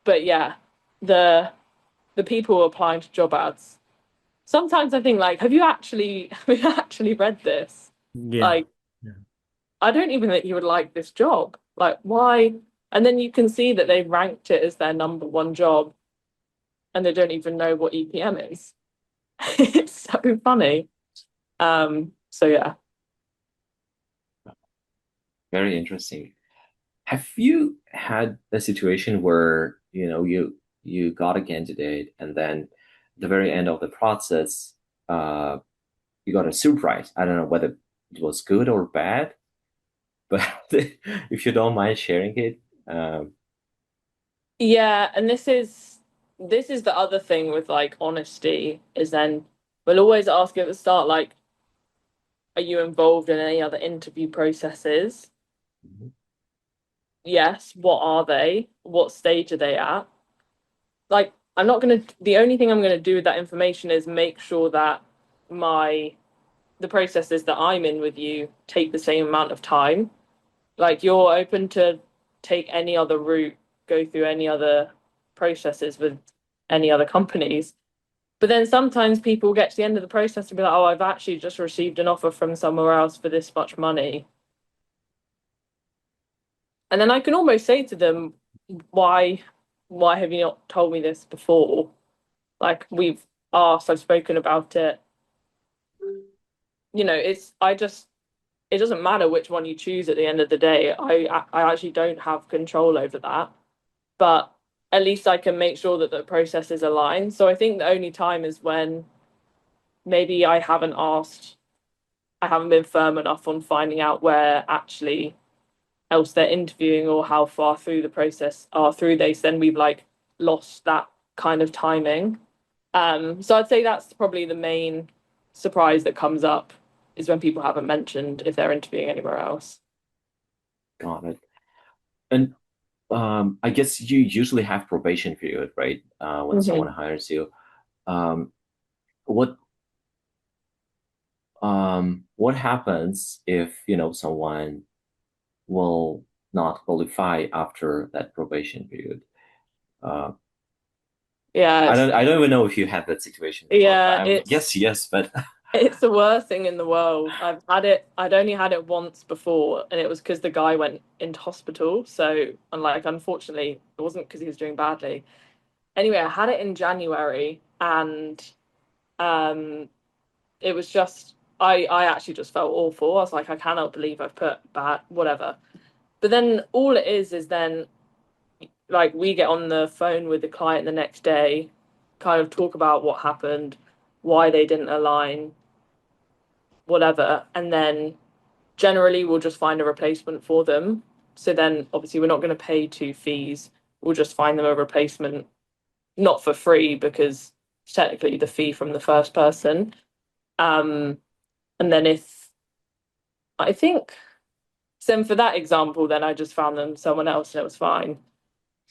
But yeah, the people applying to job ads, sometimes I think like, have you actually read this? Yeah. Like, I don't even think you would like this job. Like, why? And then you can see that they ranked it as their number 1 job and they don't even know what EPM is. It's so funny. So yeah. Very interesting. Have you had a situation where, you got a candidate, and then at the very end of the process, you got a surprise? I don't know whether it was good or bad, but if you don't mind sharing it. Yeah, and this is the other thing with like honesty is then we'll always ask you at the start, like, are you involved in any other interview processes? Yes, what are they? What stage are they at? Like, the only thing I'm gonna do with that information is make sure that the processes that I'm in with you take the same amount of time. Like you're open to take any other route, go through any other processes with any other companies. But then sometimes people get to the end of the process and be like, oh, I've actually just received an offer from somewhere else for this much money. And then I can almost say to them, why have you not told me this before? Like we've asked, I've spoken about it. You know, it doesn't matter which one you choose at the end of the day. I actually don't have control over that. But at least I can make sure that the process is aligned. So I think the only time is when maybe I haven't been firm enough on finding out where actually else they're interviewing or how far through the process are through this, then we've like lost that kind of timing. So I'd say that's probably the main surprise that comes up is when people haven't mentioned if they're interviewing anywhere else. Got it. And I guess you usually have probation period, right? When someone hires you. Um, what what happens if, someone will not qualify after that probation period? Yeah, I don't even know if you had that situation before. yeah, I would guess yes, but it's the worst thing in the world. I'd only had it once before, and it was because the guy went into hospital. So, and like, unfortunately, it wasn't because he was doing badly. Anyway, I had it in January, and um, it was just, I actually just felt awful. I was like, I cannot believe I've put bad, whatever. But then all it is then like we get on the phone with the client the next day, kind of talk about what happened, why they didn't align, whatever, and then generally we'll just find a replacement for them. So then obviously we're not going to pay two fees. We'll just find them a replacement, not for free because it's technically the fee from the first person. Um, and then if I think so for that example, then I just found them someone else and it was fine.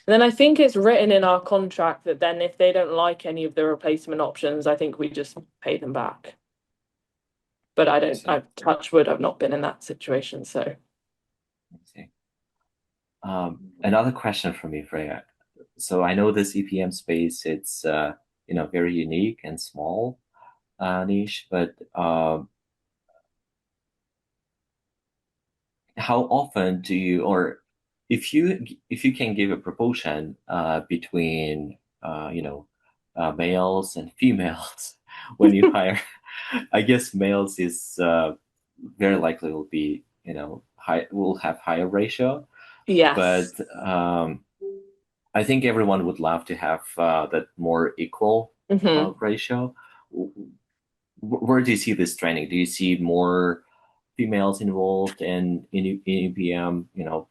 And then I think it's written in our contract that then if they don't like any of the replacement options, I think we just pay them back. But I've touched wood, I've not been in that situation. So I see. Another question from me, Freya. So I know this EPM space, it's very unique and small niche, but how often do you, or if you can give a proportion between males and females when you hire, I guess males is very likely will be high, will have higher ratio, but yes. I think everyone would love to have that more equal ratio. Where do you see this trending? Do you see more females involved in EPM,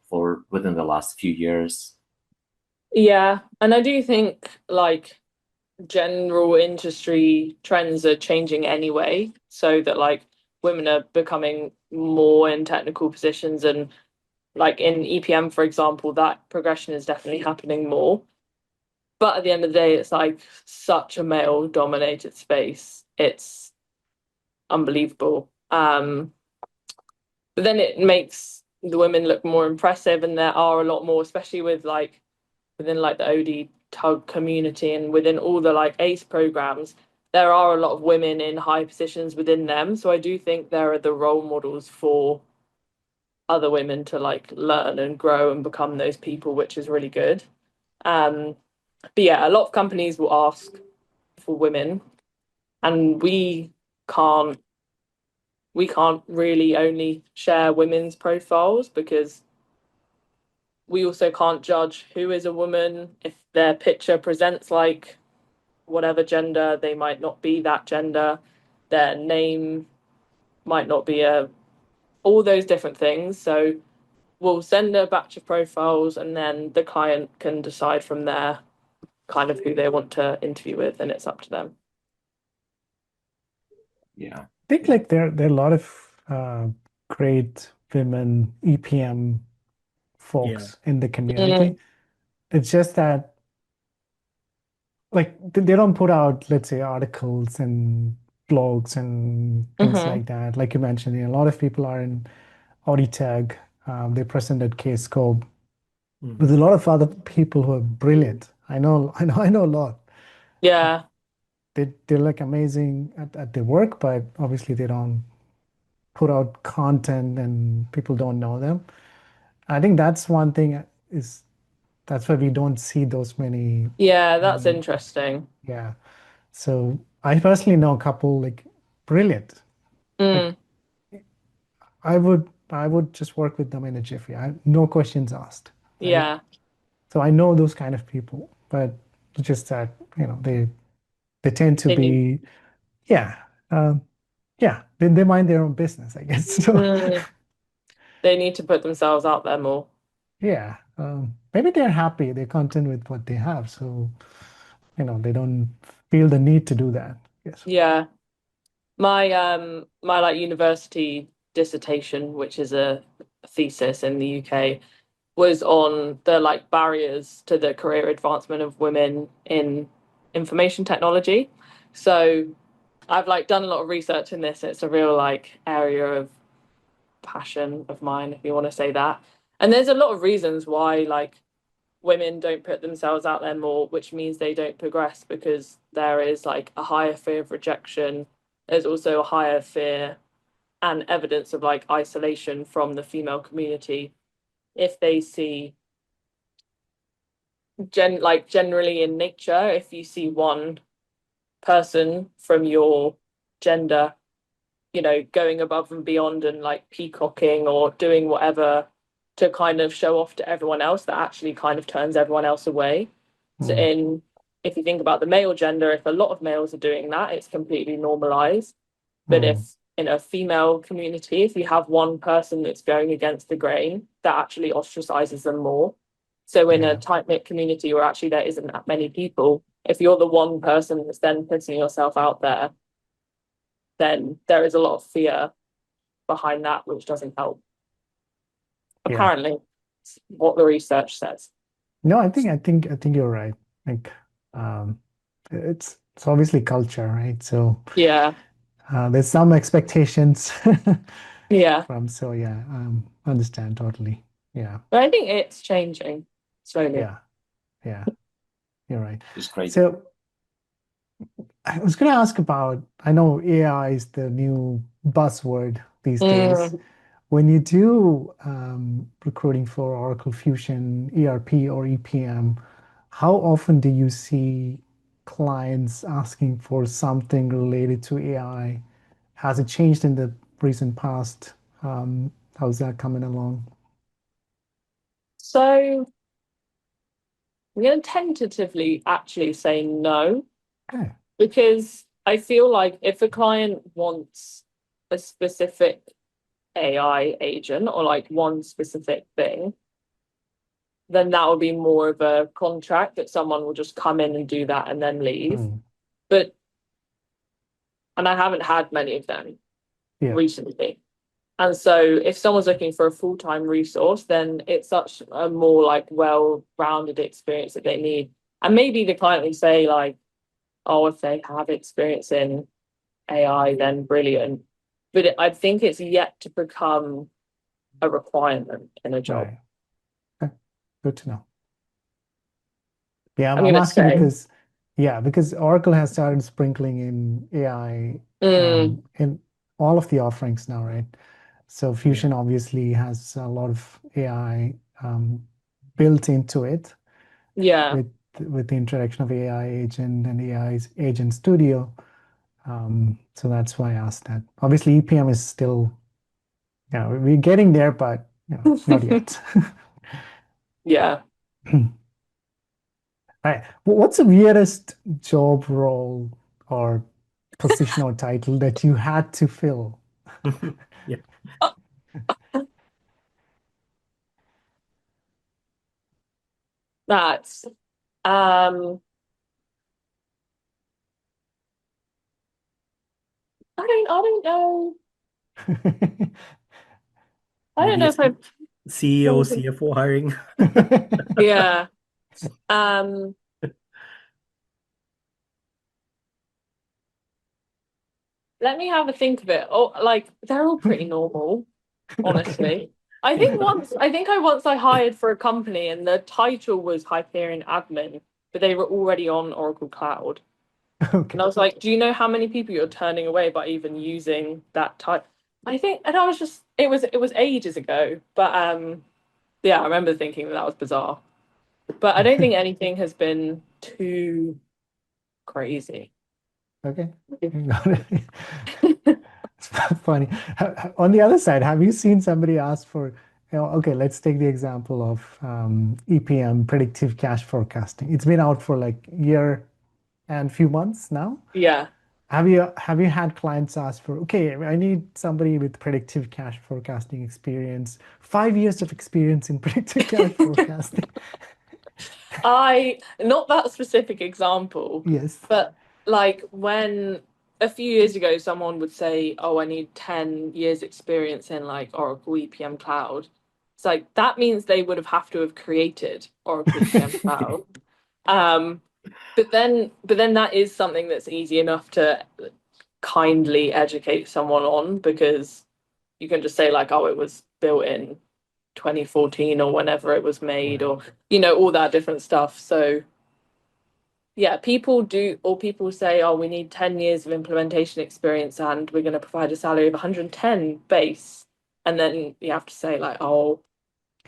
for within the last few years? Yeah. And I do think like general industry trends are changing anyway, so that like women are becoming more in technical positions and like in EPM, for example, that progression is definitely happening more. But at the end of the day, it's like such a male dominated space. It's unbelievable. But then it makes the women look more impressive, and there are a lot more, especially with like within like the OD tug community and within all the like ACE programs, there are a lot of women in high positions within them. So I do think there are the role models for other women to like learn and grow and become those people, which is really good. Um, but yeah, a lot of companies will ask for women, and can't we can't really only share women's profiles because we also can't judge who is a woman if their picture presents like whatever gender, they might not be that gender, their name might not be all those different things. So we'll send a batch of profiles and then the client can decide from there kind of who they want to interview with, and it's up to them. Yeah. I think like there are a lot of great women EPM folks in the community. It's just that like they don't put out, let's say, articles and blogs and things like that. Like you mentioned, a lot of people are in Auditech. They present at K-Scope with a lot of other people who are brilliant. I know a lot. Yeah. they're like amazing at their work, but obviously they don't put out content and people don't know them. I think that's one thing is that's why we don't see those many. Yeah, that's interesting. Yeah. So I personally know a couple like brilliant. Like Mm, I would just work with them in a jiffy. No questions asked, right? yeah, So I know those kind of people, but it's just that, they tend to they need. be, yeah, um, yeah, they mind their own business, I guess. So Mm, they need to put themselves out there more. yeah, maybe they're happy, they're content with what they have, so they don't feel the need to do that. Yes. Yeah. My like university dissertation, which is a thesis in the UK, was on the like barriers to the career advancement of women in information technology. So I've like done a lot of research in this. It's a real like area of passion of mine, if you want to say that. And there's a lot of reasons why like women don't put themselves out there more, which means they don't progress because there is like a higher fear of rejection. There's also a higher fear and evidence of like isolation from the female community if they see generally in nature, if you see one person from your gender, going above and beyond and like peacocking or doing whatever to kind of show off to everyone else, that actually kind of turns everyone else away. So Mm, if you think about the male gender, if a lot of males are doing that, it's completely normalized. But mm, if in a female community, if you have one person that's going against the grain, that actually ostracizes them more. So in a yeah, tight-knit community where actually there isn't that many people, if you're the one person that's then putting yourself out there, then there is a lot of fear behind that, which doesn't help. yeah. Apparently, what the research says. No, I think you're right. Like, um, it's obviously culture, right? So Yeah, there's some expectations yeah. so yeah, understand totally. Yeah, But I think it's changing slowly. yeah, yeah. You're right. It's great. So I was going to ask about, I know AI is the new buzzword these days. Mm. When you do recruiting for Oracle Fusion, ERP or EPM, how often do you see clients asking for something related to AI? Has it changed in the recent past? How's that coming along? So I'm going to tentatively actually say no, Okay. because I feel like if a client wants a specific AI agent or like one specific thing, then that would be more of a contract that someone will just come in and do that and then leave. Hmm. But, and I haven't had many of them Yeah. recently. And so if someone's looking for a full-time resource, then it's such a more like well-rounded experience that they need. And maybe the client will say like, oh, if they have experience in AI, then brilliant. But I think it's yet to become a requirement in a job. Right. Okay. Good to know. Yeah, I'm I'm going to asking say, because Oracle has started sprinkling in AI mm, in all of the offerings now, right? So Yeah. Fusion obviously has a lot of AI built into it yeah, with the introduction of AI agent and AI agent studio. So that's why I asked that. Obviously, EPM is still, yeah, we're getting there, but not yet. yeah. All right. What's the weirdest job role or position or title that you had to fill? Yeah. That's I don't know. I don't Maybe know a if I've CEO, done some, CFO hiring. yeah. Um Let me have a think of it. Oh, like they're all pretty normal, Okay. honestly. I think I hired for a company and the title was Hyperion admin, but they were already on Oracle Cloud. Okay. And I was like, do you know how many people you're turning away by even using that type? I think, and I was just, it was ages ago, but yeah, I remember thinking that was bizarre. But I don't think anything has been too crazy. Okay. Got it. It's funny. On the other side, have you seen somebody ask for, okay, let's take the example of EPM, predictive cash forecasting. It's been out for like a year and few months now. Yeah. Have you had clients ask for, okay, I need somebody with predictive cash forecasting experience, 5 years of experience in predictive cash forecasting? Not that specific example, Yes. but like when a few years ago someone would say, "Oh, I need 10 years experience in like Oracle EPM Cloud." It's like that means they would have to have created Oracle EPM Cloud. Um, but then that is something that's easy enough to kindly educate someone on, because you can just say like, "Oh, it was built in 2014 or whenever it was made," Right. or all that different stuff. So yeah, people say, "Oh, we need 10 years of implementation experience and we're going to provide a salary of 110 base." And then you have to say like, "Oh,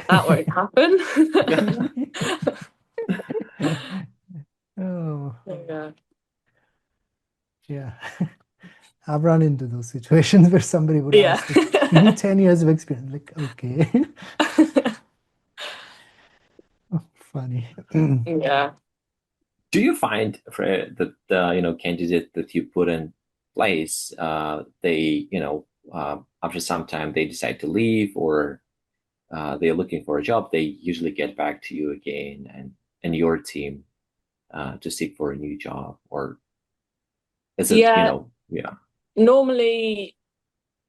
that won't happen." Oh, Yeah. yeah. I've run into those situations where somebody would Yeah. ask, like, you need 10 years of experience. Like, okay. Oh, funny. Yeah. Do you find, Freya, that candidate that you put in place, they after some time they decide to leave, or they're looking for a job, they usually get back to you again and your team to seek for a new job, or is it Yeah. yeah. Normally,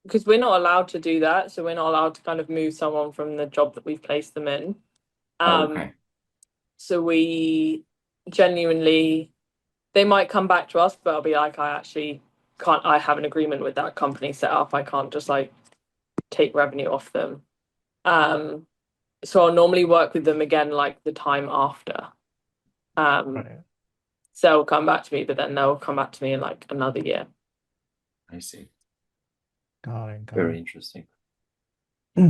because we're not allowed to do that, so we're not allowed to kind of move someone from the job that we've placed them in. Oh, Um, okay. so we genuinely, they might come back to us, but I'll be like, I actually can't, I have an agreement with that company set up. I can't just like take revenue off them. Um, so I'll normally work with them again like the time after. Um, Right. so they'll come back to me, but then they'll come back to me in like another year. I see. Got it. Got Very it. interesting. I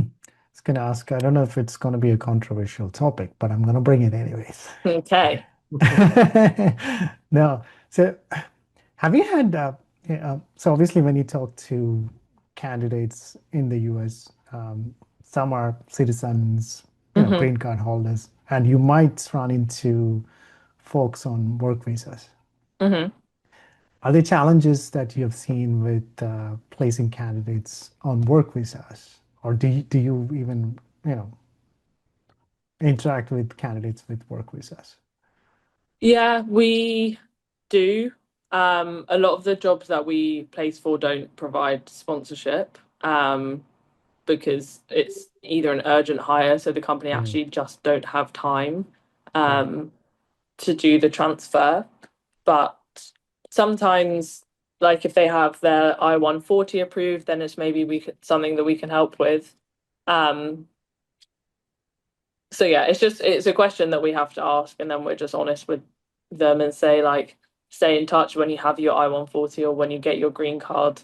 was going to ask, I don't know if it's going to be a controversial topic, but I'm going to bring it anyways. Okay. No. So, have you had, so obviously when you talk to candidates in the US, some are citizens, Hmm. green card holders, and you might run into folks on work visas. Hmm. Are there challenges that you have seen with placing candidates on work visas? Or do you even, interact with candidates with work visas? Yeah, we do. A lot of the jobs that we place for don't provide sponsorship, because it's either an urgent hire, so the company Mm, actually just don't have time right. um, to do the transfer. But sometimes, like if they have their I-140 approved, then it's maybe something that we can help with. Um, so yeah, it's a question that we have to ask, and then we're just honest with them and say like, stay in touch when you have your I-140 or when you get your green card.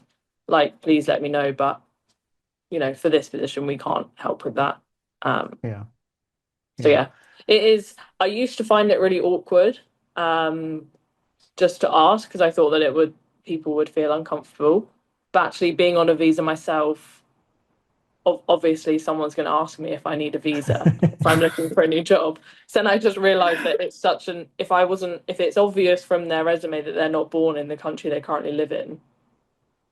Like, please let me know. But for this position, we can't help with that. Um, Yeah. so Yeah. yeah, it is. I used to find it really awkward, just to ask, because I thought that people would feel uncomfortable. But actually, being on a visa myself, obviously someone's going to ask me if I need a visa if I'm looking for a new job. So then I just realized that it's such an if it's obvious from their resume that they're not born in the country they currently live in,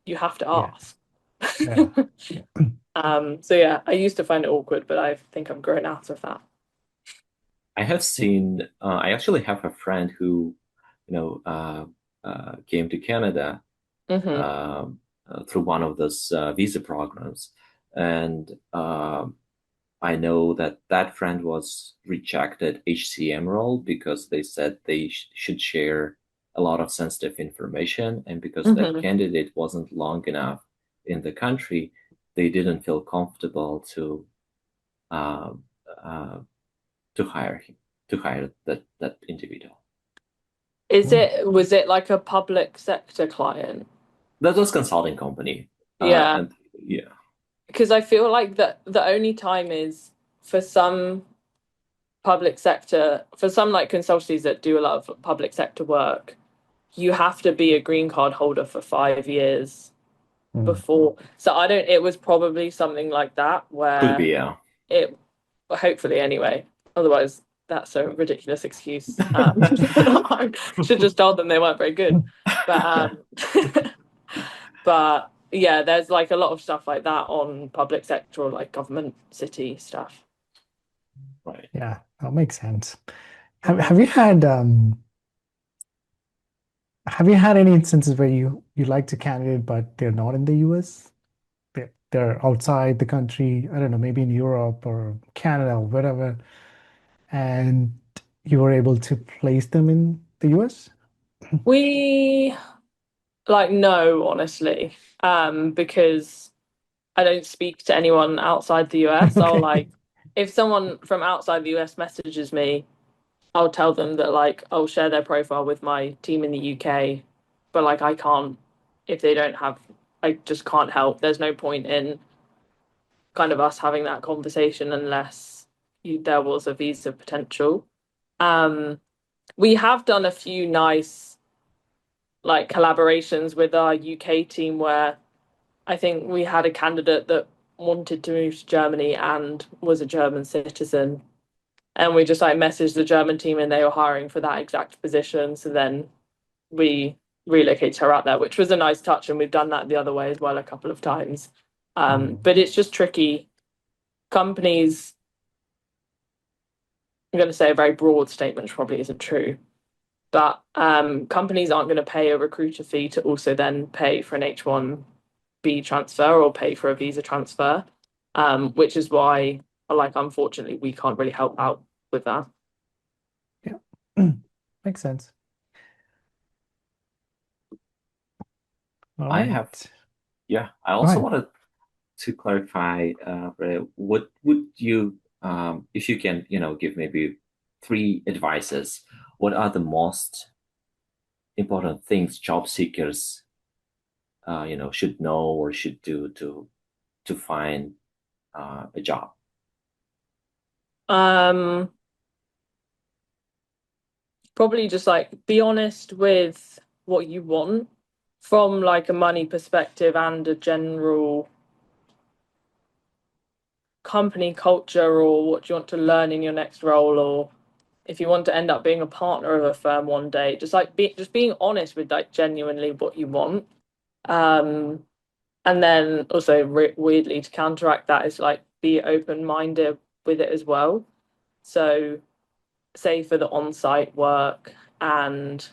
you have to Yeah. ask. Yeah. So yeah, I used to find it awkward, but I think I've grown out of that. I have seen. I actually have a friend who, came to Canada Hmm. through one of those visa programs, and I know that that friend was rejected HCM role because they said they should share a lot of sensitive information, and because that Hmm. candidate wasn't long enough in the country, they didn't feel comfortable um, uh, to hire him, to hire that individual. Was it like a public sector client? That was consulting company. Yeah. And yeah. Because I feel like that the only time is for some public sector, for some like consultancies that do a lot of public sector work, you have to be a green card holder for 5 years before. So it was probably something like that Could where be, yeah. it, hopefully anyway. Otherwise, that's a ridiculous excuse. I should just told them they weren't very good. But but yeah, there's like a lot of stuff like that on public sector or like government city stuff. Right. Yeah, that makes sense. Have you had any instances where you liked a candidate but they're not in the US? They're outside the country, I don't know, maybe in Europe or Canada or whatever, and you were able to place them in the US? We no, honestly, because I don't speak to anyone outside the US. I'll Okay. like if someone from outside the US messages me, I'll tell them that like I'll share their profile with my team in the UK, but like I can't if they don't have I just can't help. There's no point in kind of us having that conversation unless there was a visa potential. We have done a few nice like collaborations with our UK team where I think we had a candidate that wanted to move to Germany and was a German citizen. And we just like messaged the German team and they were hiring for that exact position. So then we relocated her out there, which was a nice touch. And we've done that the other way as well a couple of times. But it's just tricky. Companies, I'm going to say a very broad statement, which probably isn't true. But companies aren't going to pay a recruiter fee to also then pay for an H1B transfer or pay for a visa transfer, which is why, like, unfortunately, we can't really help out with that. Yeah, makes sense. All I right. I Go also ahead. wanted to clarify, what would you, if you can, give maybe 3 advices, what are the most important things job seekers, should know or should do to find a job? Probably just like be honest with what you want from like a money perspective and a general company culture or what you want to learn in your next role, or if you want to end up being a partner of a firm one day, just being honest with like genuinely what you want. And then also weirdly to counteract that is like be open-minded with it as well. So say for the on-site work and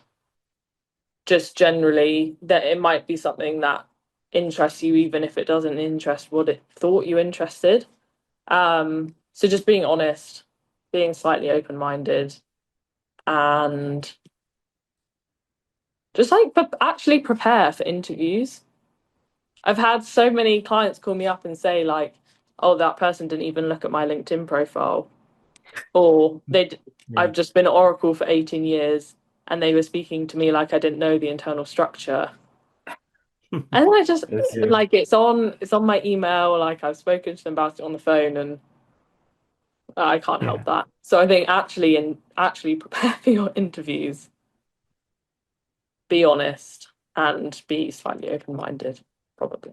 just generally that it might be something that interests you even if it doesn't interest what it thought you interested. So just being honest, being slightly open-minded, and just like actually prepare for interviews. I've had so many clients call me up and say like, "Oh, that person didn't even look at my LinkedIn profile," or I've just been at Oracle for 18 years and they were speaking to me like I didn't know the internal structure. And I just like it's on my email, like I've spoken to them about it on the phone and I can't help that. So I think actually prepare for your interviews, be honest, and be slightly open-minded, probably.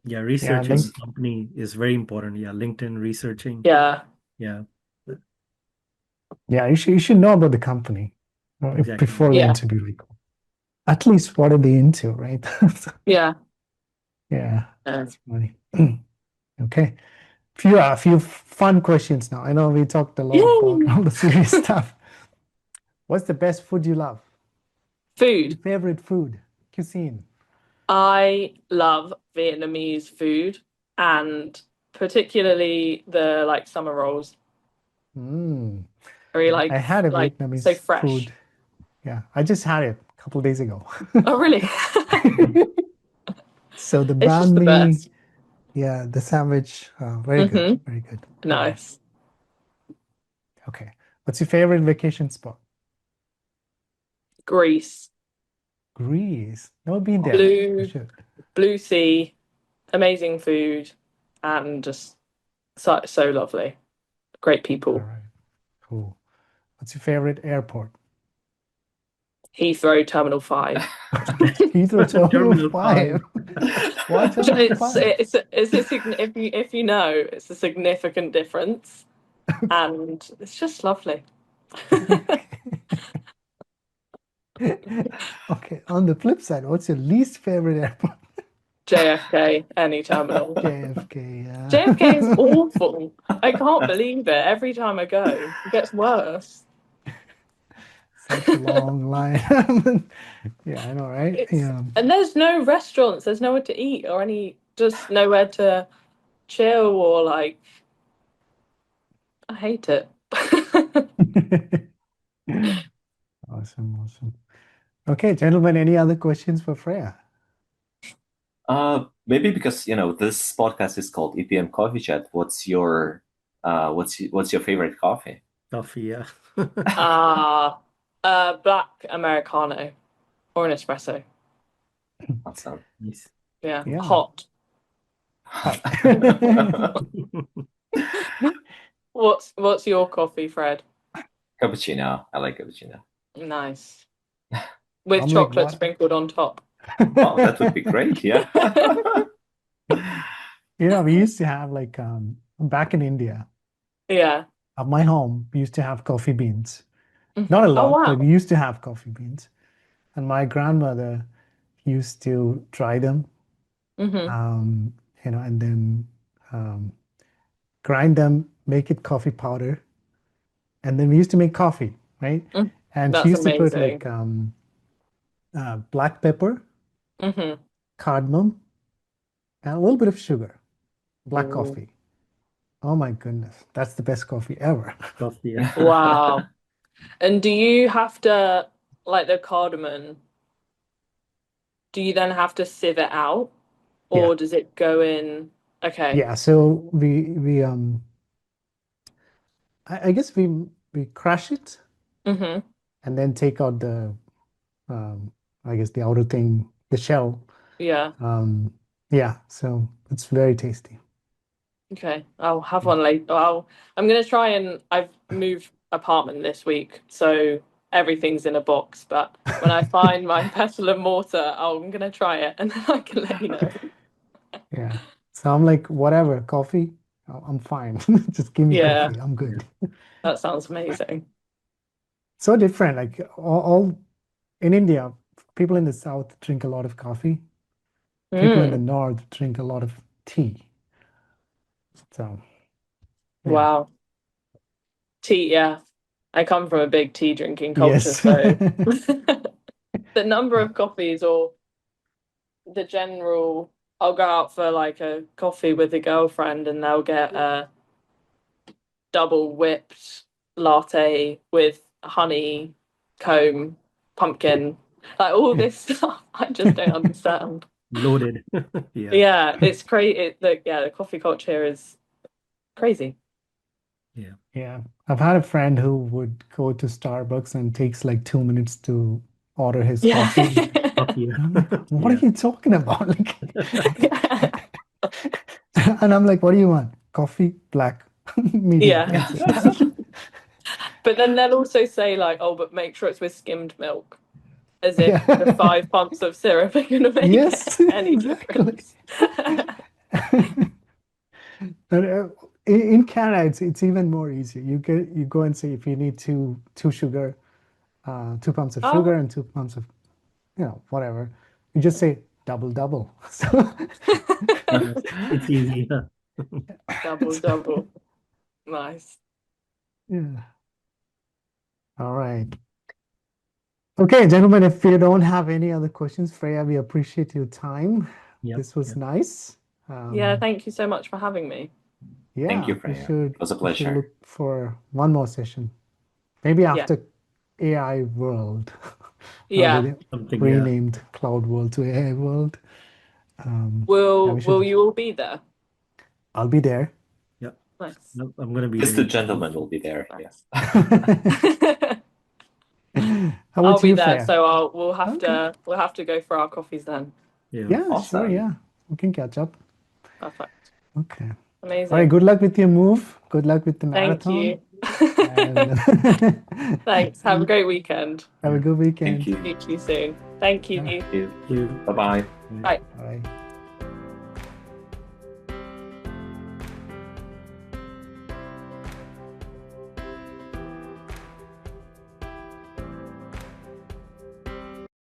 Yeah, researching the company is very important. Yeah, LinkedIn researching. Yeah. Yeah. Yeah, you should know about the company Exactly. before the interview. Like, at least what are they into, right? Yeah. Yeah, that's funny. Okay. A few fun questions now. I know we talked a lot about all the serious stuff. What's the best food you love? Food. Your favorite food, cuisine. I love Vietnamese food and particularly the like summer rolls. Very I had a Vietnamese so fresh. food. Yeah, I just had it a couple of days ago. Oh, really? So the It's just banh the mi, best. yeah, the sandwich, very good, very good. Nice. Okay, what's your favorite vacation spot? Greece, Greece. Never been there. blue We should. blue sea, amazing food, and just so lovely. Great All people. right. Cool. What's your favorite airport? Heathrow Terminal 5. Heathrow Terminal Terminal 5. 5. Why Terminal 5? If you know, it's a significant difference, and it's just lovely. Okay. On the flip side, what's your least favorite airport? JFK, any terminal. JFK. Yeah. JFK is awful. I can't believe it. Every time I go, it gets worse. Such a long line. Yeah, I know, right? Yeah. And there's no restaurants, there's nowhere to eat or just nowhere to chill or like, I hate it. Awesome. Okay, gentlemen, any other questions for Freya? Maybe because this podcast is called EPM Coffee Chat. What's your favorite coffee? Coffee, yeah. Black Americano or an espresso. Awesome. Nice. Yeah. Yeah. Hot. What's your coffee, Fred? Cappuccino. I like cappuccino. Nice. With I'm like, chocolate what? sprinkled on top. Oh, that would be great. Yeah. We used to have like back in India, Yeah. at my home, we used to have coffee beans. Not a Oh, lot, but wow. we used to have coffee beans. And my grandmother used to dry them, Mm-hmm. and then grind them, make it coffee powder, and then we used to make coffee, right? And she That's used to put amazing. like black pepper, Mm-hmm. cardamom, and a little bit of sugar, black Ooh. coffee. Oh my goodness, that's the best coffee ever. Coffee, yeah. Wow. And do you have to, like the cardamom, do you then have to sieve it out? Yeah. Or does it go in? Okay. Yeah, so we I guess we crush it Mm-hmm. and then take out the I guess the outer thing, the shell. Yeah. Yeah, so it's very tasty. Okay. I'll have one later. I'm gonna try I've moved apartment this week, so everything's in a box, but when I find my pestle and mortar, I'm gonna try it and then I can let you know. Yeah. So I'm like, whatever, coffee, I'm fine. Just give me Yeah. coffee. I'm good. That sounds amazing. So different. Like all in India, people in the south drink a lot of coffee. People in the north drink a lot of tea. So yeah. Wow. Tea, yeah. I come from a big tea drinking culture, Yes. so the number of coffees or the general, I'll go out for like a coffee with a girlfriend and they'll get a double whipped latte with honey, comb, pumpkin, like all this stuff. I just don't understand. Loaded. Yeah. Yeah, it's crazy. The coffee culture here is crazy. Yeah. Yeah. I've had a friend who would go to Starbucks and takes like 2 minutes to order his Yeah. coffee. Coffee, yeah. I'm like, what are Yeah. you talking about? And I'm like, what do you want? Coffee, black, medium. Yeah. That's it. But then they'll also say like, oh, but make sure it's with skimmed milk. As if Yeah. the 5 pumps of syrup are going to make Yes, any exactly. difference. But in Canada, it's even more easy. You go and say if you need two sugar, 2 pumps of sugar Oh, and 2 pumps of whatever. You just say double. So Yes. It's easy. Yeah. double. Nice. yeah. All right. Okay, gentlemen, if you don't have any other questions, Freya, we appreciate your time. Yep. This was nice. Yeah, thank you so much for having me. Yeah, Thank you, we Freya. should It was a we should pleasure. look for one more session. Maybe Yeah. after AI World. Yeah. They Something, yeah. renamed Cloud World to AI World. Will you all be there? I'll be there. Yep. Nice. I'm gonna be Just there. the gentleman will be there. Yeah. Nice. How I'll about be you, there, Freya? so we'll have Okay. to go for our coffees then. Yeah. Yeah, sure. Awesome. Yeah, we can catch up. Perfect. Okay. All right. Amazing. Good luck with your move. Good luck with the Thank marathon. you. And Thanks. Have a great weekend. have a good weekend. Thank you. Speak to you soon. Thank you. Yeah. Thank you. You. Bye-bye. Bye. Bye.